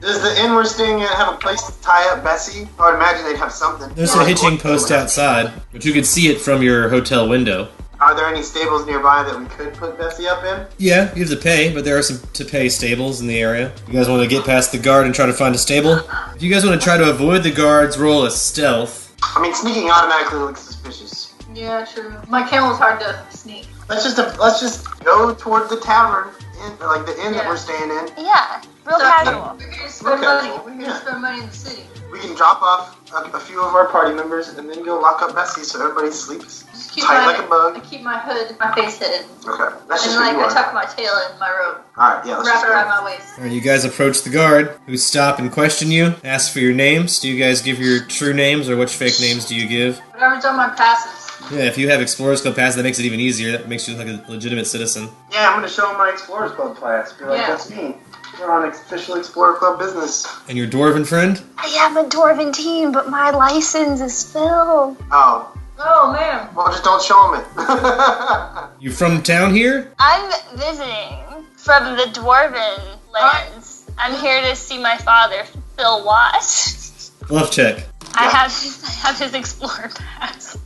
Does the inn we're staying at have a place to tie up Bessie? I would imagine they'd have something. There's a hitching post outside, but you can see it from your hotel window. Are there any stables nearby that we could put Bessie up in? Yeah, you have to pay, but there are some to pay stables in the area. You guys want to get past the guard and try to find a stable? If you guys want to try to avoid the guards, roll a stealth. I mean, sneaking automatically looks suspicious. yeah, true. My camel's hard to sneak. Let's just go toward the tavern, like the inn that Yeah. we're staying in. Yeah, real casual. We're gonna spend Okay, money. well, We're yeah. gonna spend money in the city. We can drop off a few of our party members and then go lock up Bessie so everybody sleeps Just keep tight my, like a bug. I keep my hood, my face hidden, Okay, that's and just what you I are. tuck my tail in my robe, Alright, yeah, let's wrap just it around go. my waist. Alright, you guys approach the guard, who stop and question you, ask for your names. Do you guys give your true names, or which fake names do you give? Whatever's on my passes. Yeah, if you have Explorer's Club pass, that makes it even easier. That makes you look like a legitimate citizen. Yeah, I'm gonna show them my Explorers Club class. Be like, Yeah. that's me. We're on official Explorer Club business. And your dwarven friend? I have a dwarven team, but my license is Phil. Oh, Oh man. well, just don't show them it. You from town here? I'm visiting from the dwarven lands. I'm here to see my father, Phil Watt. Bluff check. I have his explorer pass.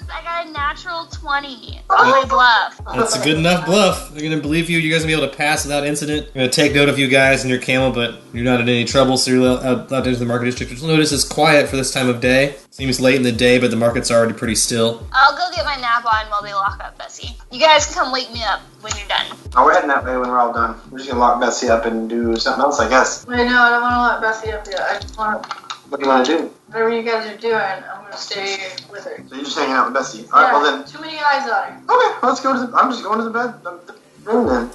I got a natural 20. Only bluff. That's a good enough bluff. They're gonna believe you. You guys will be able to pass without incident. They're gonna take note of you guys and your camel, but you're not in any trouble, so you're allowed to enter the market district. Which you'll notice is quiet for this time of day. Seems late in the day, but the market's already pretty still. I'll go get my nap on while they lock up Bessie. You guys can come wake me up when you're done. Oh, we're heading that way when we're all done. We're just gonna lock Bessie up and do something else, I guess. Wait, no, I don't want to let Bessie up yet. I just want to What do you want to do? Whatever you guys are doing, I'm gonna stay with her. So you're just hanging out with Bessie. Alright, well then. Too many eyes on her. Okay, let's go to the. I'm just going to the bed. The room then.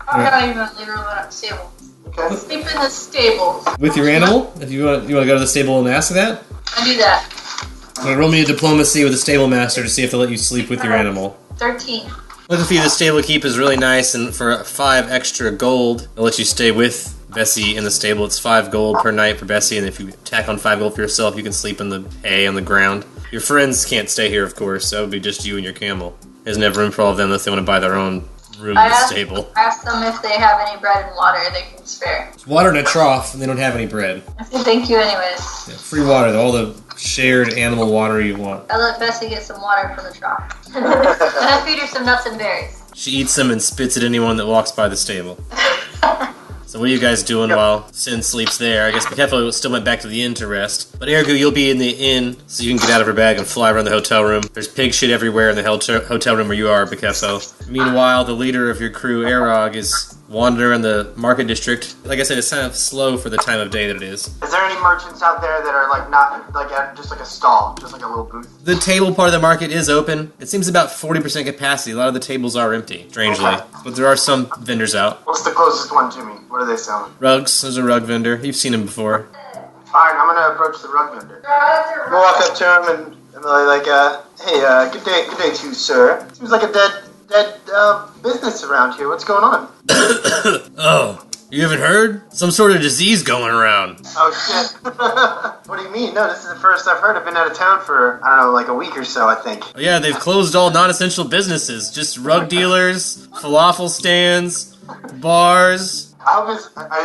I'm not even leave her alone at the stable. Okay. Sleep in the stable. With your animal? If you want to go to the stable and ask that? I do that. Roll me a diplomacy with the stable master to see if they'll let you sleep with your animal. 13. Looking for you, the stable keep is really nice, and for 5 extra gold, they'll let you stay with Bessie in the stable. It's 5 gold per night for Bessie, and if you tack on 5 gold for yourself, you can sleep in the hay on the ground. Your friends can't stay here, of course. That would be just you and your camel. There's never room for all of them unless they want to buy their own room in the stable. Ask them if they have any bread and water they can spare. It's water in a trough, and they don't have any bread. I said thank you anyways. Yeah, free water, all the shared animal water you want. I let Bessie get some water from the trough. And I feed her some nuts and berries. She eats them and spits at anyone that walks by the stable. So what are you guys doing while Sin sleeps there? I guess Kefo still went back to the inn to rest. But Ergu, you'll be in the inn, so you can get out of her bag and fly around the hotel room. There's pig shit everywhere in the hotel room where you are, Kefo. Meanwhile, the leader of your crew, Arog, is wandering in the market district. Like I said, it's kind of slow for the time of day that it is. Is there any merchants out there that are like not like at just like a stall, just like a little booth? The table part of the market is open. It seems about 40% capacity. A lot of the tables are empty, strangely. Okay. But there are some vendors out. What's the closest one to me? What are they selling? Rugs. There's a rug vendor. You've seen him before. Alright, I'm gonna approach the rug vendor. I'm gonna walk up to him and be like, hey, good day to you, sir. Seems like a dead business around here. What's going on? Oh, you haven't heard? Some sort of disease going around. Oh, shit. What do you mean? No, this is the first I've heard. I've been out of town for, I don't know, like a week or so, I think. Oh, yeah, they've closed all non-essential businesses. Just rug dealers, falafel stands, bars.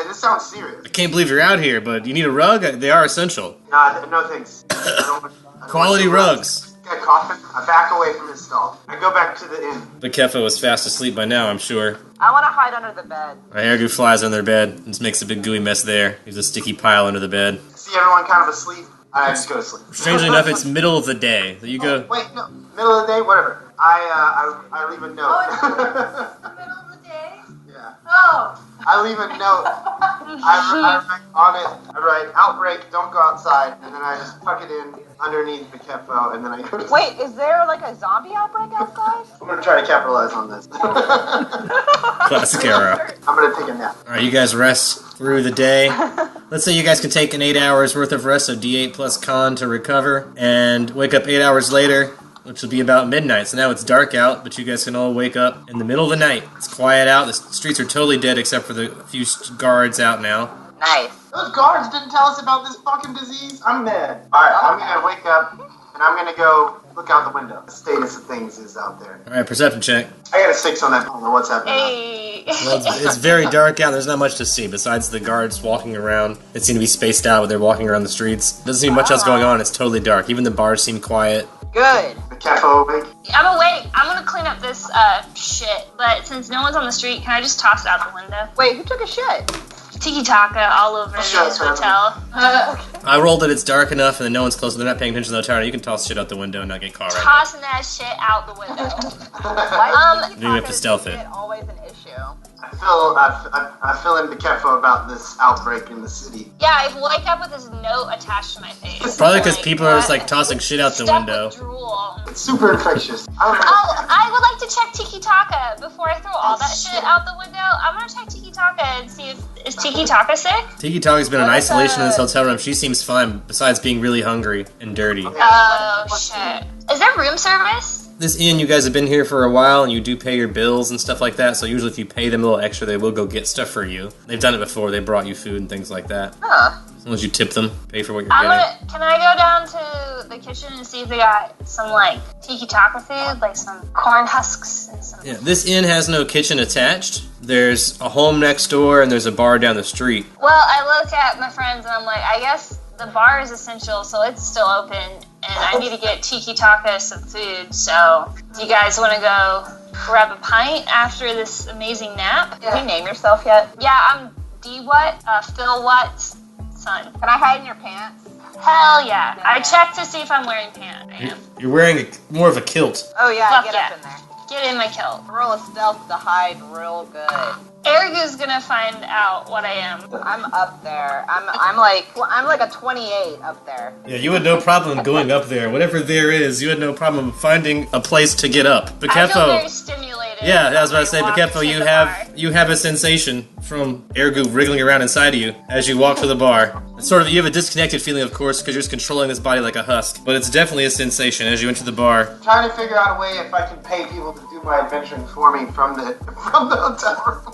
This sounds serious. I can't believe you're out here, but you need a rug? They are essential. No thanks. I don't Quality rugs. Get a coffin. I back away from his stall. I go back to the inn. But Kefo was fast asleep by now, I'm sure. I want to hide under the bed. Ergu flies on their bed and just makes a big gooey mess there. There's a sticky pile under the bed. See everyone kind of asleep. I just go to sleep. Strangely enough, it's middle of the day. So you go... Wait, no. Middle of the day? Whatever. I leave a note. Oh, it's the middle of the day? Yeah. Oh! I leave a note. I write on it. I write, outbreak, don't go outside. And then I just tuck it in underneath the Kefo, and then I go to sleep. Wait, is there like a zombie outbreak outside? I'm going to try to capitalize on this. Classic era. I'm going to take a nap. Alright, you guys rest through the day. Let's say you guys can take an 8 hours worth of rest, so D8 plus con to recover, and wake up 8 hours later, which will be about midnight. So now it's dark out, but you guys can all wake up in the middle of the night. It's quiet out. The streets are totally dead except for the few guards out now. Nice. Those guards didn't tell us about this fucking disease. I'm mad. Alright, I'm going to wake up, and I'm going to go look out the window. The status of things is out there. Alright, perception check. I got a 6 on that. I don't know what's happening. Hey. Well, it's very dark out. There's not much to see besides the guards walking around. They seem to be spaced out, but they're walking around the streets. Doesn't seem much else going on. It's totally dark. Even the bars seem quiet. Good. The Kefo awake. I'm awake. I'm gonna clean up this shit, but since no one's on the street, can I just toss it out the window? Wait, who took a shit? Tiki taka all over Sure, this sure. hotel. I rolled that it's dark enough and that no one's close and they're not paying attention to the tower. You can toss shit out the window and not get caught right now. Tossing that shit out the window. Why You have to stealth it. Always an issue. I feel into Kefo about this outbreak in the city. Yeah, I wake up with this note attached to my face. Probably because Like, people are just what? like tossing shit out the Stuck window. with drool. It's super infectious. I don't know. Oh, I would like to check Tiki Taka before I throw all that shit out the window. I'm gonna check Tiki Taka and see if is Tiki Taka sick. Tiki Taka's been in isolation in this hotel room. She seems fine, besides being really hungry and dirty. Oh shit! Is there room service? This inn, you guys have been here for a while, and you do pay your bills and stuff like that, so usually if you pay them a little extra, they will go get stuff for you. They've done it before. They brought you food and things like that. Huh. As long as you tip them, pay for what you're getting. Can I go down to the kitchen and see if they got some like Tiki Taka food, like some corn husks and some... Yeah, this inn has no kitchen attached. There's a home next door, and there's a bar down the street. Well, I look at my friends and I'm like, I guess the bar is essential, so it's still open, and I need to get Tiki Taka some food, so do you guys want to go grab a pint after this amazing nap? Did you name yourself yet? Yeah, I'm D-What, Phil Watt's son. Can I hide in your pants? Hell yeah. I checked to see if I'm wearing pants. I am. You're wearing more of a kilt. Oh yeah, Fuck get yeah. up in there. Get in my kilt. Roll a stealth to hide real good. Ergu's gonna find out what I am. I'm up there. I'm like a 28 up there. Yeah, you had no problem going up there. Whatever there is, you had no problem finding a place to get up. I feel very Bakefo. stimulated. Yeah, I was about to say, walk Bakefo, to you the have bar. you have a sensation from Ergu wriggling around inside of you as you walk to the bar. It's sort of, you have a disconnected feeling, of course, because you're just controlling this body like a husk. But it's definitely a sensation as you enter the bar. Trying to figure out a way if I can pay people to do my adventuring for me from the hotel room.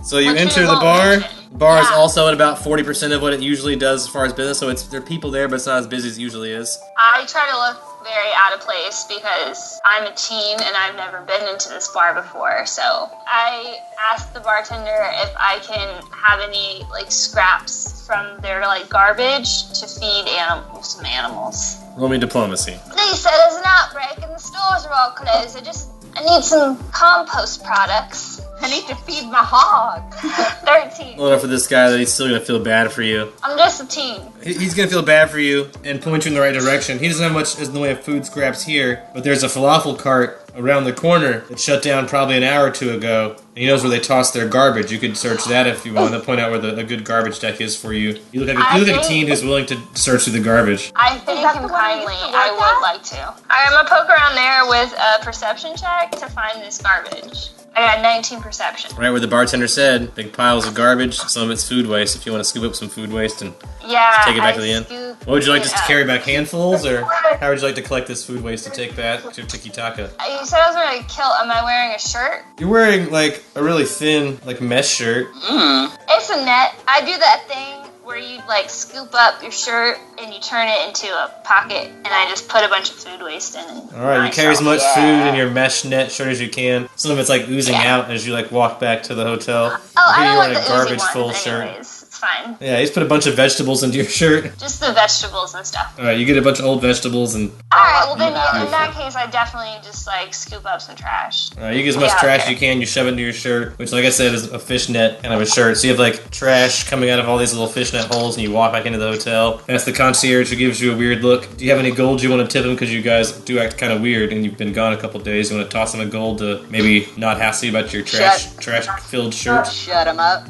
So you Which enter we the won't bar. mention. The bar is Yeah. also at about 40% of what it usually does as far as business. So there are people there, but it's not as busy as it usually is. I try to look very out of place because I'm a teen and I've never been into this bar before. So I asked the bartender if I can have any like scraps from their like garbage to feed some animals. Roll me diplomacy. They said there's an outbreak and the stores are all closed. I need some compost products. I need to feed my hog. 13. Low enough for this guy that he's still gonna feel bad for you. I'm just a teen. He's gonna feel bad for you and point you in the right direction. He doesn't have much in the way of food scraps here, but there's a falafel cart around the corner that shut down probably an hour or two ago. And he knows where they toss their garbage. You could search that if you want to point out where a good garbage deck is for you. You look like a teen who's willing to search through the garbage. I thank that him the one I used kindly. to work I would at? like to. I'm gonna poke around there with a perception check to find this garbage. I got 19 perception. Right where the bartender said, big piles of garbage, some of it's food waste. If you want to scoop up some food waste and Yeah. take it back I to the inn. scooped What would you like, it just to up. carry back handfuls, or how would you like to collect this food waste to take back to Tiki Taka? You said I was wearing a kilt. Am I wearing a shirt? You're wearing like a really thin, like mesh shirt. It's a net. I do that thing where you like scoop up your shirt and you turn it into a pocket, and I just put a bunch of food waste in it. All right, you carry as much food in your mesh net shirt as you can. Some of it's like oozing out as you like walk back to the hotel. Oh, I Here don't you're want wearing the a oozy garbage ones full shirt. anyways. It's fine. Yeah, he's put a bunch of vegetables into your shirt. Just the vegetables and stuff. All right, you get a bunch of old vegetables, and Alright, well then Yeah. in that case I definitely just like scoop up some trash. you get as much Yeah, trash okay. as you can. You shove it into your shirt, which, like I said, is a fishnet kind of a shirt. So you have like trash coming out of all these little fishnet holes, and you walk back into the hotel. That's the concierge who gives you a weird look. Do you have any gold you want to tip him? Because you guys do act kind of weird, and you've been gone a couple days. You want to toss him a gold to maybe not hassle you about your trash-filled shirt? Shut him up.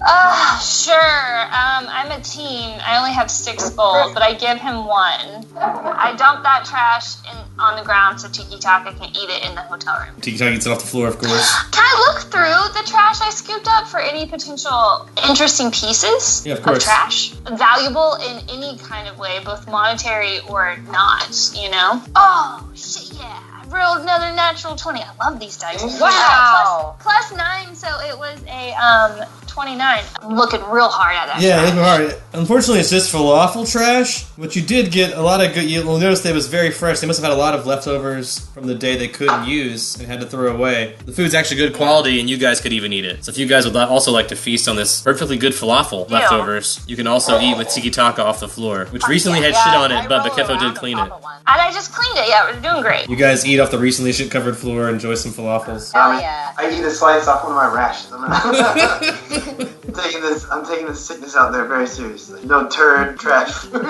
Sure. I'm a teen. I only have 6 gold, but I give him 1. I dump that trash on the ground so Tiki Taka can eat it in the hotel room. Tiki Taka gets it off the floor, of course. Can I look through the trash I scooped up for any potential interesting pieces Yeah, of course. trash? Valuable in any kind of way, both monetary or not, you know? Oh, shit, yeah. I rolled another natural 20. I love these dice. Wow. Plus 9, so it was a 29. I'm looking real hard at that. Yeah, trash. it's hard. Unfortunately, it's just falafel trash, but you did get a lot of good. You'll notice that it was very fresh. They must have had a lot of leftovers from the day they couldn't use and had to throw away. The food's actually good quality, and you guys could even eat it. So if you guys would also like to feast on this perfectly good falafel leftovers, you can also eat with Tiki Taka off the floor, which recently had shit on it, but Bakefo did clean it. And I just cleaned it. Yeah, we're doing great. You guys eat off the recently shit-covered floor, enjoy some falafels. Oh yeah. I eat a slice off one of my rashes. I'm taking this sickness out there very seriously. No turd, trash food.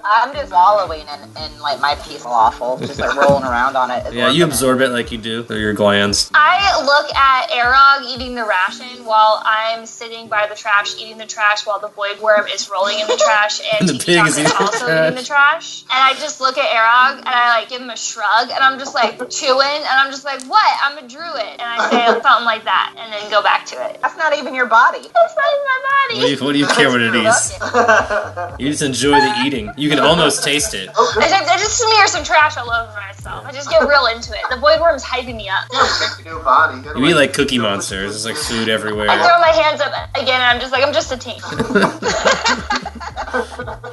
I'm just wallowing in like my piece of waffle, just like rolling around on it. Yeah, you absorb it like you do through your glands. I look at Arog eating the ration while I'm sitting by the trash eating the trash while the void worm is rolling in the trash and The Tiki pig is Taka eating the also trash. eating the trash. And I just look at Arog and I like give him a shrug and I'm just like chewing and I'm just like, what? I'm a druid. And I say something like that and then go back to it. That's not even your body. That's not in my body. What do you care what it is? You just enjoy the eating. You can almost taste it. I just smear some trash all over myself. I just get real into it. The void worm's hyping me up. Take your new body. You eat like Cookie Monsters. There's like food everywhere. I throw my hands up again and I'm just like, I'm just a teen.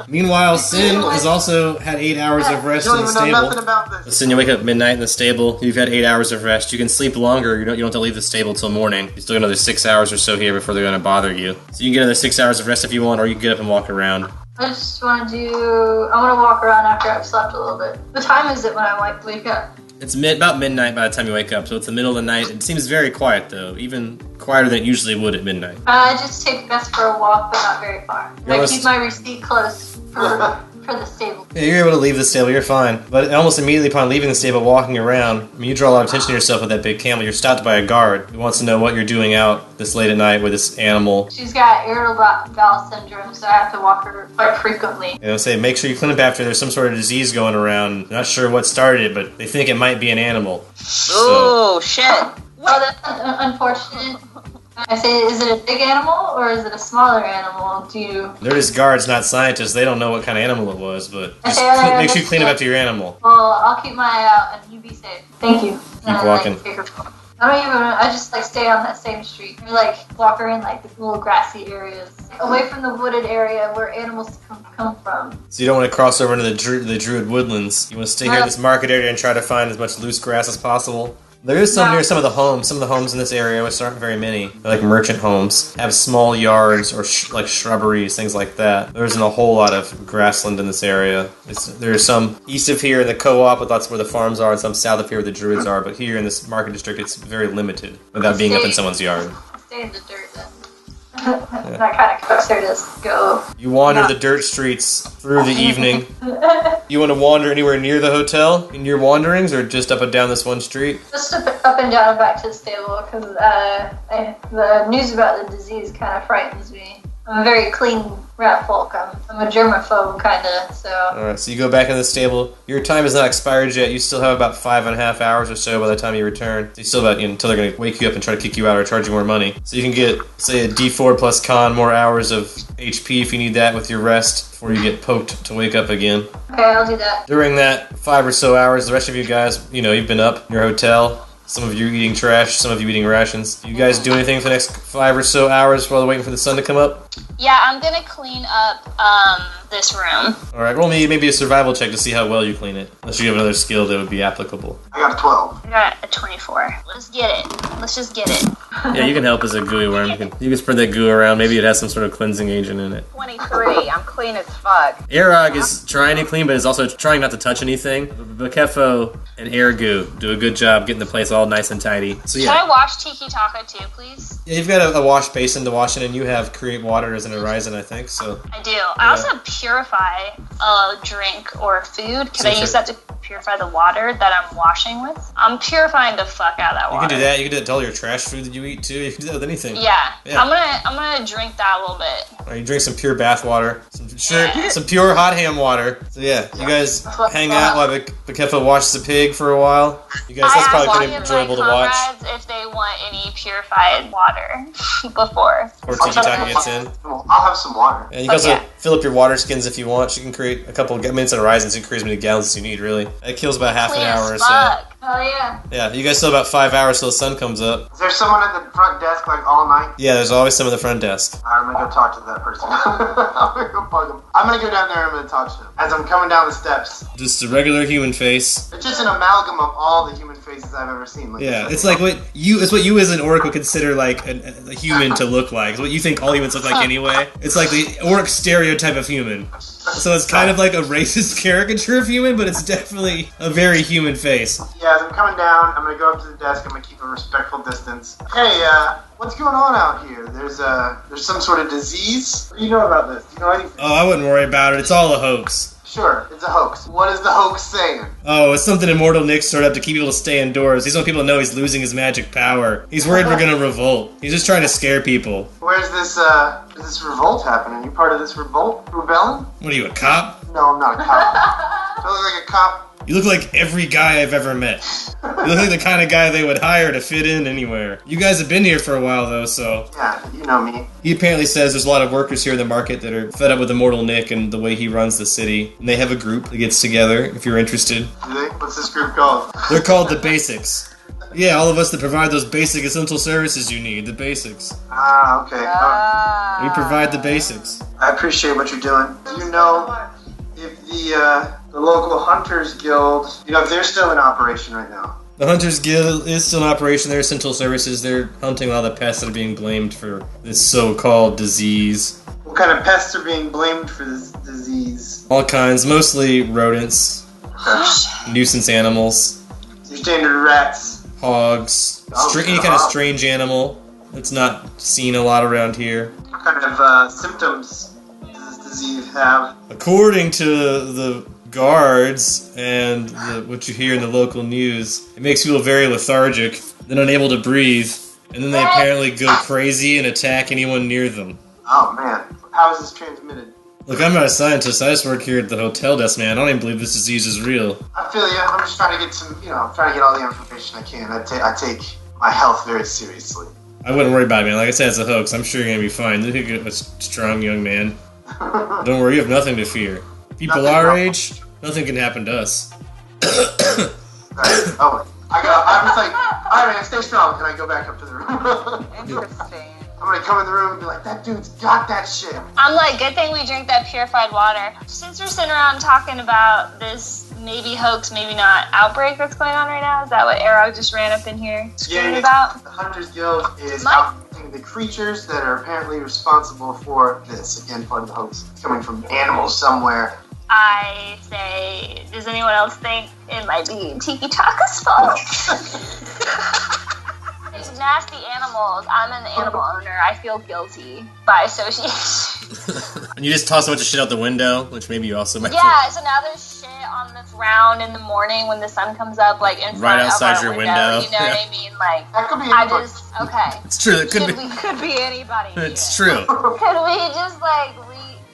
Meanwhile, Sin has also had 8 hours of rest You in don't the even know nothing stable. about this. Sin, you wake up at midnight in the stable. You've had 8 hours of rest. You can sleep longer. You don't have to leave the stable till morning. You still got another 6 hours or so here before they're going to bother you. So you can get another 6 hours of rest if you want, or you can get up and walk around. I just want to I want to walk around after I've slept a little bit. What time is it when I wake up? It's about midnight by the time you wake up, so it's the middle of the night. It seems very quiet, though, even quieter than it usually would at midnight. I just take Bess for a walk, but not very far. Yeah, I let's- keep my receipt close for for the stable. Yeah, you're able to leave the stable, you're fine. But almost immediately upon leaving the stable, walking around, I mean, you draw a lot of attention to yourself with that big camel. You're stopped by a guard who wants to know what you're doing out this late at night with this animal. She's got irritable bowel syndrome, so I have to walk her quite frequently. You know, say, make sure you clean up after there's some sort of disease going around. Not sure what started it, but they think it might be an animal. Ooh, shit. Oh, that's unfortunate. I say, is it a big animal or is it a smaller animal? They're just guards, not scientists. They don't know what kind of animal it was, but just Okay, make sure you clean up after your animal. Well, I'll keep my eye out and you be safe. Thank you. Keep walking. I just stay on that same street. Or walk her in the little grassy areas. Away from the wooded area where animals come from. So you don't want to cross over into the Druid woodlands. You want to stay here in this market area and try to find as much loose grass as possible. There is some near some of the homes. Some of the homes in this area, which aren't very many, they're like merchant homes, have small yards or shrubberies, things like that. There isn't a whole lot of grassland in this area. There's some east of here in the co-op, but that's where the farms are, and some south of here where the druids are. But here in this market district, it's very limited without being up in someone's yard. Stay in the dirt then. That kind of cooks her to go. You wander the dirt streets through the evening. You want to wander anywhere near the hotel in your wanderings, or just up and down this one street? Just up and down and back to the stable, because the news about the disease kind of frightens me. I'm a very clean rat folk. I'm a germaphobe, kind of, so... Alright, so you go back in the stable. Your time is not expired yet. You still have about 5.5 hours or so by the time you return. So you still have until they're going to wake you up and try to kick you out or charge you more money. So you can get, say, a D4 plus con, more hours of HP if you need that with your rest before you get poked to wake up again. Okay, I'll do that. During that 5 or so hours, the rest of you guys, you've been up in your hotel. Some of you eating trash, some of you eating rations. You guys do anything for the next 5 or so hours while waiting for the sun to come up? Yeah, I'm gonna clean up this room. Alright, roll me maybe a survival check to see how well you clean it. Unless you have another skill that would be applicable. I got a 12. I got a 24. Let's get it. Let's just get it. Yeah, you can help as a gooey worm. You can spread that goo around. Maybe it has some sort of cleansing agent in it. 23. I'm clean as fuck. Arog is trying to clean, but is also trying not to touch anything. Bakefo and Ergu do a good job getting the place all nice and tidy. So Can I wash Tiki Taka too, please? Yeah, you've got a wash basin to wash in, and you have Create Water as an horizon, I think, so... I do. I also have Purify a drink or food. Can I use that to purify the water that I'm washing with? I'm purifying the fuck out of that water. You can do that. You can do that to all your trash food that you eat, too. You can do that with anything. Yeah. I'm gonna drink that a little bit. Alright, you drink some pure bath water. Some pure hot ham water. So yeah, you guys hang out while Bakefo washes a pig for a while. You guys, that's probably pretty enjoyable to watch. If they want any purified water before Tiki Taka gets in. I'll have some water. And you can also fill up your water skins if you want. You can create a couple of minutes of horizons. You can create as many gallons as you need, really. It kills about half an hour or so. Oh yeah. Yeah, you guys still have about 5 hours till the sun comes up. Is there someone at the front desk all night? Yeah, there's always someone at the front desk. Alright, I'm gonna go talk to that person. I'm gonna go bug him. I'm gonna go down there and I'm gonna talk to him. As I'm coming down the steps. Just a regular human face. It's just an amalgam of all the human faces I've ever seen. It's like what you as an orc would consider like a human to look like. It's what you think all humans look like anyway. It's like the orc stereotype of human. So it's kind of like a racist caricature of human, but it's definitely a very human face. Yeah, as I'm coming down, I'm gonna go up to the desk. I'm gonna keep a respectful distance. Hey, what's going on out here? There's some sort of disease. What do you know about this? Do you know anything? Oh, I wouldn't worry about it. It's all a hoax. Sure, it's a hoax. What is the hoax saying? Oh, it's something Immortal Nick started up to keep people to stay indoors. He's want people to know he's losing his magic power. He's worried we're gonna revolt. He's just trying to scare people. Where's this revolt happening? Are you part of this rebellion? What are you, a cop? No, I'm not a cop. Do I look like a cop? You look like every guy I've ever met. You look like the kind of guy they would hire to fit in anywhere. You guys have been here for a while, though, so... Yeah, you know me. He apparently says there's a lot of workers here in the market that are fed up with Immortal Nick and the way he runs the city. And they have a group that gets together, if you're interested. Do they? What's this group called? They're called the Basics. Yeah, all of us that provide those basic essential services you need, the basics. Ah, okay. We provide the basics. I appreciate what you're doing. Do you know if the local Hunters Guild, if they're still in operation right now? The Hunters Guild is still in operation. They're essential services. They're hunting a lot of the pests that are being blamed for this so-called disease. What kind of pests are being blamed for this disease? All kinds, mostly rodents, nuisance animals. Your standard rats. Hogs, any kind of strange animal that's not seen a lot around here. What kind of symptoms does this disease have? According to the guards and what you hear in the local news, it makes people very lethargic, then unable to breathe, and then they apparently go crazy and attack anyone near them. Oh man, how is this transmitted? Look, I'm not a scientist. I just work here at the hotel desk, man. I don't even believe this disease is real. I feel you. I'm just trying to get some, I'm trying to get all the information I can. I take my health very seriously. I wouldn't worry about it, man. Like I said, it's a hoax. I'm sure you're gonna be fine. Look at a strong young man. Don't worry, you have nothing to fear. People our age, nothing can happen to us. Right. Oh, I was like, all right, man, stay strong. Can I go back up to the room? Interesting. I'm gonna come in the room and be like, that dude's got that shit. I'm like, good thing we drink that purified water. Since we're sitting around talking about this maybe hoax, maybe not outbreak that's going on right now, is that what Arrow just ran up in here screaming about? The Hunters Guild is outfitting the creatures that are apparently responsible for this. Again, part of the hoax coming from animals somewhere. I say, does anyone else think it might be Tiki Taka's fault? These nasty animals. I'm an animal owner. I feel guilty by association. And you just toss a bunch of shit out the window, which maybe you also might Yeah, so now there's shit on the ground in the morning when the sun comes up, like in front right outside of our your window. You know what I mean? Like, That could be I anybody. just, okay. It's true. It could be. Could be anybody. It's true. Could we just, like,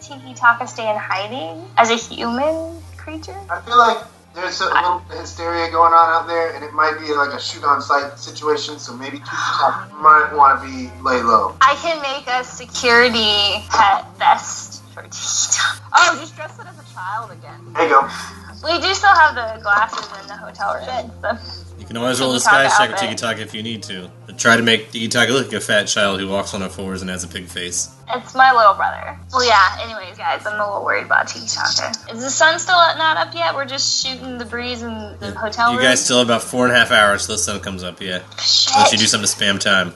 Tiki Taka stay in hiding as a human creature? I feel like there's a little bit of hysteria going on out there, and it might be like a shoot-on-sight situation, so maybe Tiki might want to be lay low. I can make a security pet vest for Tiki Taka. Oh, just dress it as a child again. There you go. We do still have the glasses in the hotel room. So. You can always roll a Tiki Taka disguise check with outfit. Tiki Taka if you need to. But try to make Tiki Taka look like a fat child who walks on all fours and has a pig face. It's my little brother. Well, yeah, anyways, guys, I'm a little worried about Tiki Taka. Is the sun still not up yet? We're just shooting the breeze in the hotel room? You guys still have about 4.5 hours till the sun comes up, yeah. Shit. Unless you do something to spam time.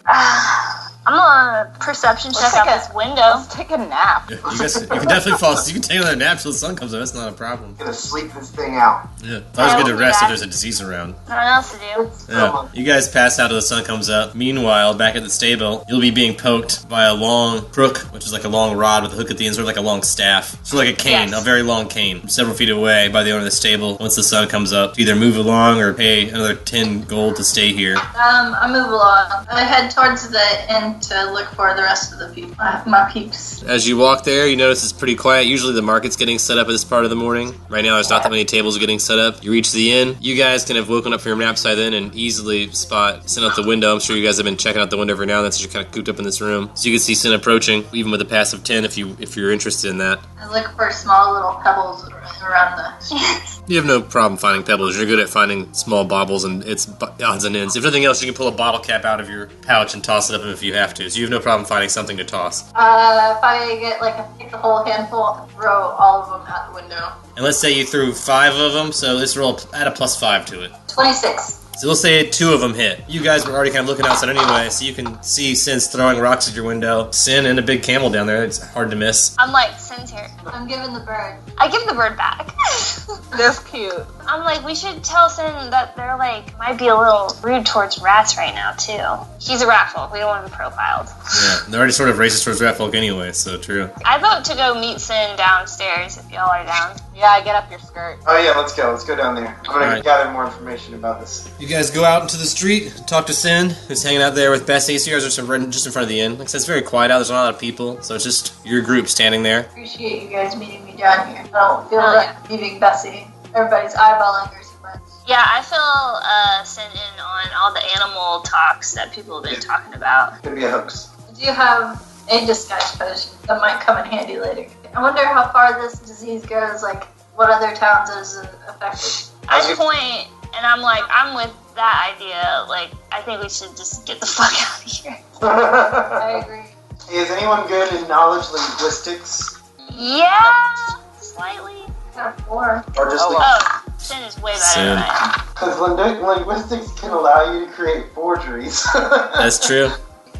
I'm on a perception check out this window. Let's take a nap. You can definitely fall asleep. You can take another nap till the sun comes up. That's not a problem. Gonna sleep this thing out. Yeah. It's always good to rest if there's a disease around. Nothing else to do. Yeah. You guys pass out till the sun comes up. Meanwhile, back at the stable, you'll be being poked by a long crook, which is like a long rod with a hook at the end, sort of like a long staff. Sort of like a cane, Yes. a very long cane, several feet away by the owner of the stable. Once the sun comes up, either move along or pay another 10 gold to stay here. I move along. I head towards the inn to look for the rest of the people. My peeps. As you walk there, you notice it's pretty quiet. Usually the market's getting set up at this part of the morning. Right now, there's not that many tables getting set up. You reach the inn. You guys can have woken up from your naps by then and easily spot Sin out the window. I'm sure you guys have been checking out the window every now and then since you're kind of cooped up in this room. So you can see Sin approaching, even with a pass of 10 if you're interested in that. I look for small little pebbles around the streets. You have no problem finding pebbles. You're good at finding small baubles and its odds and ends. If nothing else, you can pull a bottle cap out of your pouch and toss it up if you have to. So you have no problem finding something to toss. If I get the whole handful, I'll throw all of them out the window. And let's say you threw 5 of them, so let's add a +5 to it. 26. So we'll say 2 of them hit. You guys were already kind of looking outside anyway, so you can see Sin's throwing rocks at your window. Sin and a big camel down there. It's hard to miss. I'm like, Sin's here. I'm giving the bird. I give the bird back. That's cute. I'm like, we should tell Sin that they're like, might be a little rude towards rats right now, too. He's a rat folk. We don't want him profiled. Yeah, they're already sort of racist towards rat folk anyway, so true. I vote to go meet Sin downstairs if y'all are down. Yeah, get up your skirt. Oh yeah, let's go. Let's go down there. I'm gonna Alright. gather more information about this. You guys go out into the street, talk to Sin, who's hanging out there with Bessie. So you guys are just in front of the inn. Like I said, it's very quiet out. There's not a lot of people, so it's just your group standing there. Appreciate you guys meeting me down here. I don't feel Oh, like leaving Bessie. Everybody's eyeballing her so much. Yeah, I feel sent in on all the animal talks that people have been talking about. Could be a hoax. I do have a disguise potion that might come in handy later. I wonder how far this disease goes, like what other towns is affected. I point, and I'm like, I'm with that idea. Like, I think we should just get the fuck out of here. I agree. Is anyone good in knowledge linguistics? Yeah, slightly. Got 4. Or just Oh, Sin is way better Sin. than I am. because linguistics can allow you to create forgeries. That's true.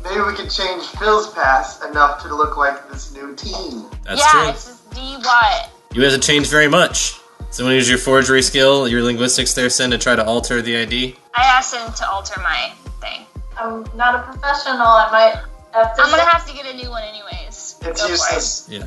Maybe we could change Phil's pass enough to look like this new team. That's Yeah, true. it's just DY. You hasn't changed very much. Someone use your forgery skill, your linguistics there, Sin, to try to alter the ID. I asked him to alter my thing. I'm not a professional. I might have to. I'm gonna have to get a new one anyways. It's Go for useless. Yeah.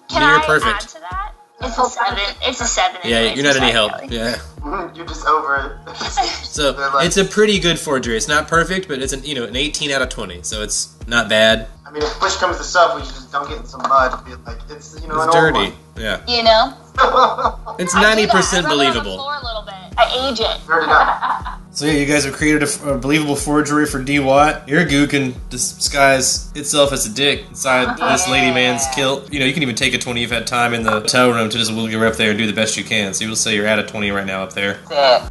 Can Near I perfect. add to that? It's a 7. It's a 7. Yeah, anyways, you're not any help. Kelly. Yeah. You're just over it. So They're like- it's a pretty good forgery. It's not perfect, but it's an 18 out of 20. So it's not bad. I mean, if push comes to shove, we should just dunk it in some mud and be like, it's, you know, It's an dirty. old Yeah. You know? one. It's I do that. 90% I rub it on the believable. floor a little bit. I age it. Dirt it up. So yeah, you guys have created a believable forgery for D. Watt. Your goo can disguise itself as a dick inside this lady man's kilt. You know, you can even take a 20 you've had time in the hotel room to just wiggle your way up there and do the best you can. So you'll say you're at a 20 right now up there.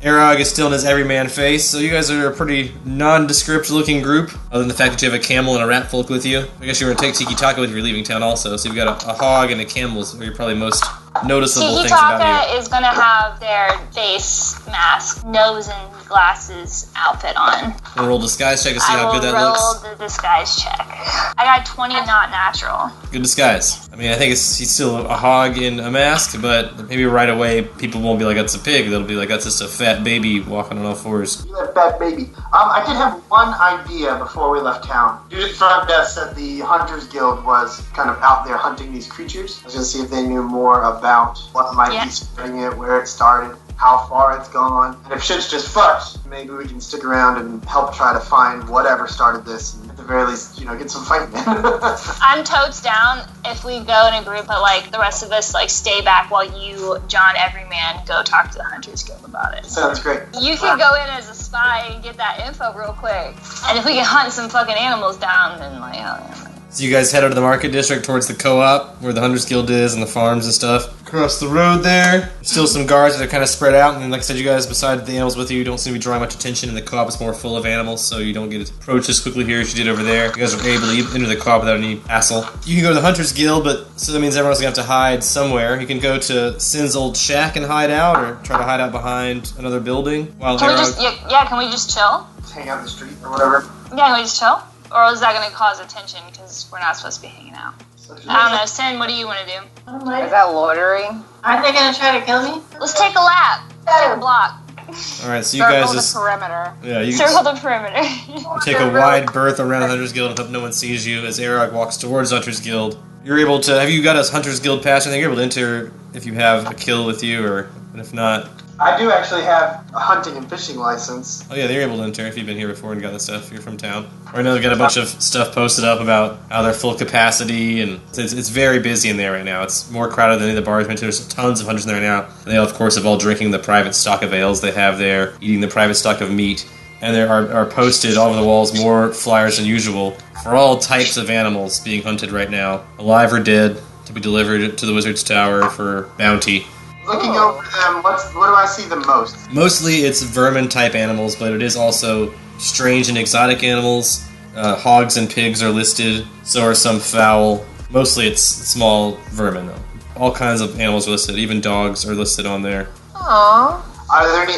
Arog is still in his everyman face, so you guys are a pretty nondescript looking group, other than the fact that you have a camel and a rat folk with you. I guess you're going to take Tiki Taka with you if you're leaving town also, so you've got a hog and a camel, so you're probably most noticeable Tiki things about Taka you. is gonna have their face mask, nose and glasses outfit on. We'll roll disguise check to see I how will good that roll looks. the disguise check. I got 20 not natural. Good disguise. I mean, I think he's still a hog in a mask, but maybe right away people won't be like, that's a pig. They'll be like, that's just a fat baby walking on all fours. You that fat baby. I did have one idea before we left town. Dude at front desk said the Hunters Guild was kind of out there hunting these creatures. I was going to see if they knew more about what might Yeah. be starting it, where it started, how far it's gone. And if shit's just fucked, maybe we can stick around and help try to find whatever started this, and at the very least, you know, get some fighting in. I'm totes down if we go in a group, but like the rest of us like stay back while you, John, Everyman, go talk to the Hunters Guild about it. Sounds great. You can go in as a spy and get that info real quick. And if we can hunt some fucking animals down, then like, hell yeah. So you guys head out of the market district towards the co-op, where the Hunters Guild is, and the farms and stuff. Across the road there, still some guards that are kind of spread out, and then, like I said, you guys, besides the animals with you, don't seem to be drawing much attention, and the co-op is more full of animals, so you don't get approached as quickly here as you did over there. You guys are able to enter the co-op without any hassle. You can go to the Hunters Guild, but so that means everyone's gonna have to hide somewhere. You can go to Sin's old shack and hide out, or try to hide out behind another building. While Can we Arog- just, yeah, can we just chill? Just hang out in the street or whatever. Yeah, can we just chill? Or is that going to cause attention because we're not supposed to be hanging out? I don't know. Sin, what do you want to do? Is that loitering? Aren't they gonna try to kill me? Let's take a lap. Let's take a block. Alright, so you Circle guys the just perimeter. you Circle the perimeter. take a wide berth around the Hunters Guild and hope no one sees you as Arog walks towards Hunters Guild. You're able to, have you got a Hunters Guild pass? I think you're able to enter if you have a kill with you, or and if not, I do actually have a hunting and fishing license. oh yeah, they're able to enter if you've been here before and got the stuff. You're from town. Right now they've got a bunch of stuff posted up about how they're full capacity, and it's very busy in there right now. It's more crowded than any of the bars. There's tons of hunters in there right now. They, of course, have all drinking the private stock of ales they have there, eating the private stock of meat, and there are posted all over the walls more flyers than usual for all types of animals being hunted right now, alive or dead, to be delivered to the Wizard's Tower for bounty. Looking over them, what do I see the most? Mostly it's vermin-type animals, but it is also strange and exotic animals. Hogs and pigs are listed, so are some fowl. Mostly it's small vermin, though. All kinds of animals are listed, even dogs are listed on there. Aww.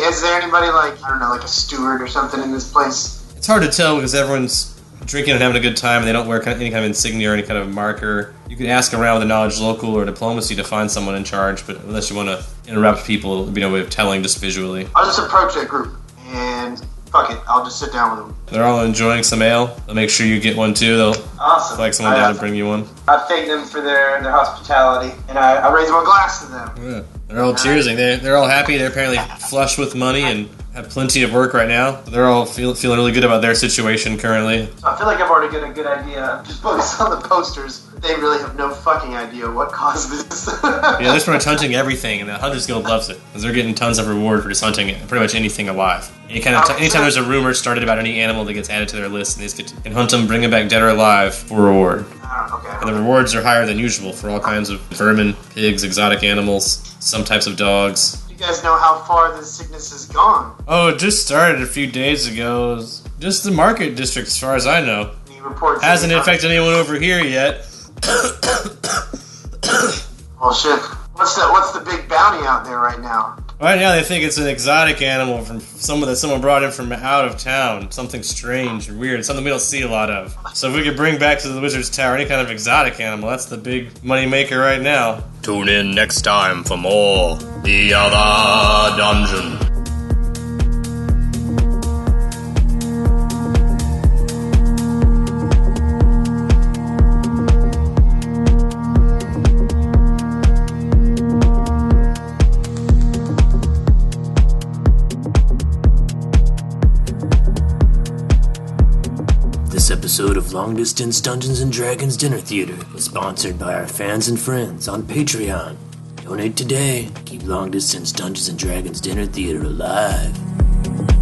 Is there anybody like, I don't know, like a steward or something in this place? It's hard to tell because everyone's drinking and having a good time, and they don't wear any kind of insignia or any kind of marker. You can ask around with a knowledge local or diplomacy to find someone in charge, but unless you want to interrupt people, there'll be no way of telling just visually. I'll just approach that group and fuck it, I'll just sit down with them. They're all enjoying some ale. They'll make sure you get one too. They'll Awesome. flag someone down to bring you one. I thank them for their hospitality, and I raise my glass to them. Yeah. They're all cheersing. They're all happy. They're apparently flush with money and have plenty of work right now. They're all feeling really good about their situation currently. So I feel like I've already got a good idea. Just focus on the posters. They really have no fucking idea what caused this. Yeah, they're just pretty much hunting everything, and the Hunters Guild loves it because they're getting tons of reward for just hunting it, pretty much anything alive. Anytime there's a rumor started about any animal that gets added to their list, and they just can hunt them, bring them back dead or alive for reward. Okay. And the rewards are higher than usual for all kinds of vermin, pigs, exotic animals, some types of dogs. You guys know how far this sickness has gone? Oh, it just started a few days ago. It's just the market district, as far as I know. Any reports? Hasn't infected anyone over here yet. Well, shit. What's the big bounty out there right now? Right now, they think it's an exotic animal from someone brought in from out of town. Something strange or weird, something we don't see a lot of. So if we could bring back to the Wizard's Tower any kind of exotic animal, that's the big money maker right now. Tune in next time for more The Other Dungeon. episode of Long Distance Dungeons & Dragons Dinner Theater was sponsored by our fans and friends on Patreon. Donate today. Keep Long Distance Dungeons & Dragons Dinner Theater alive.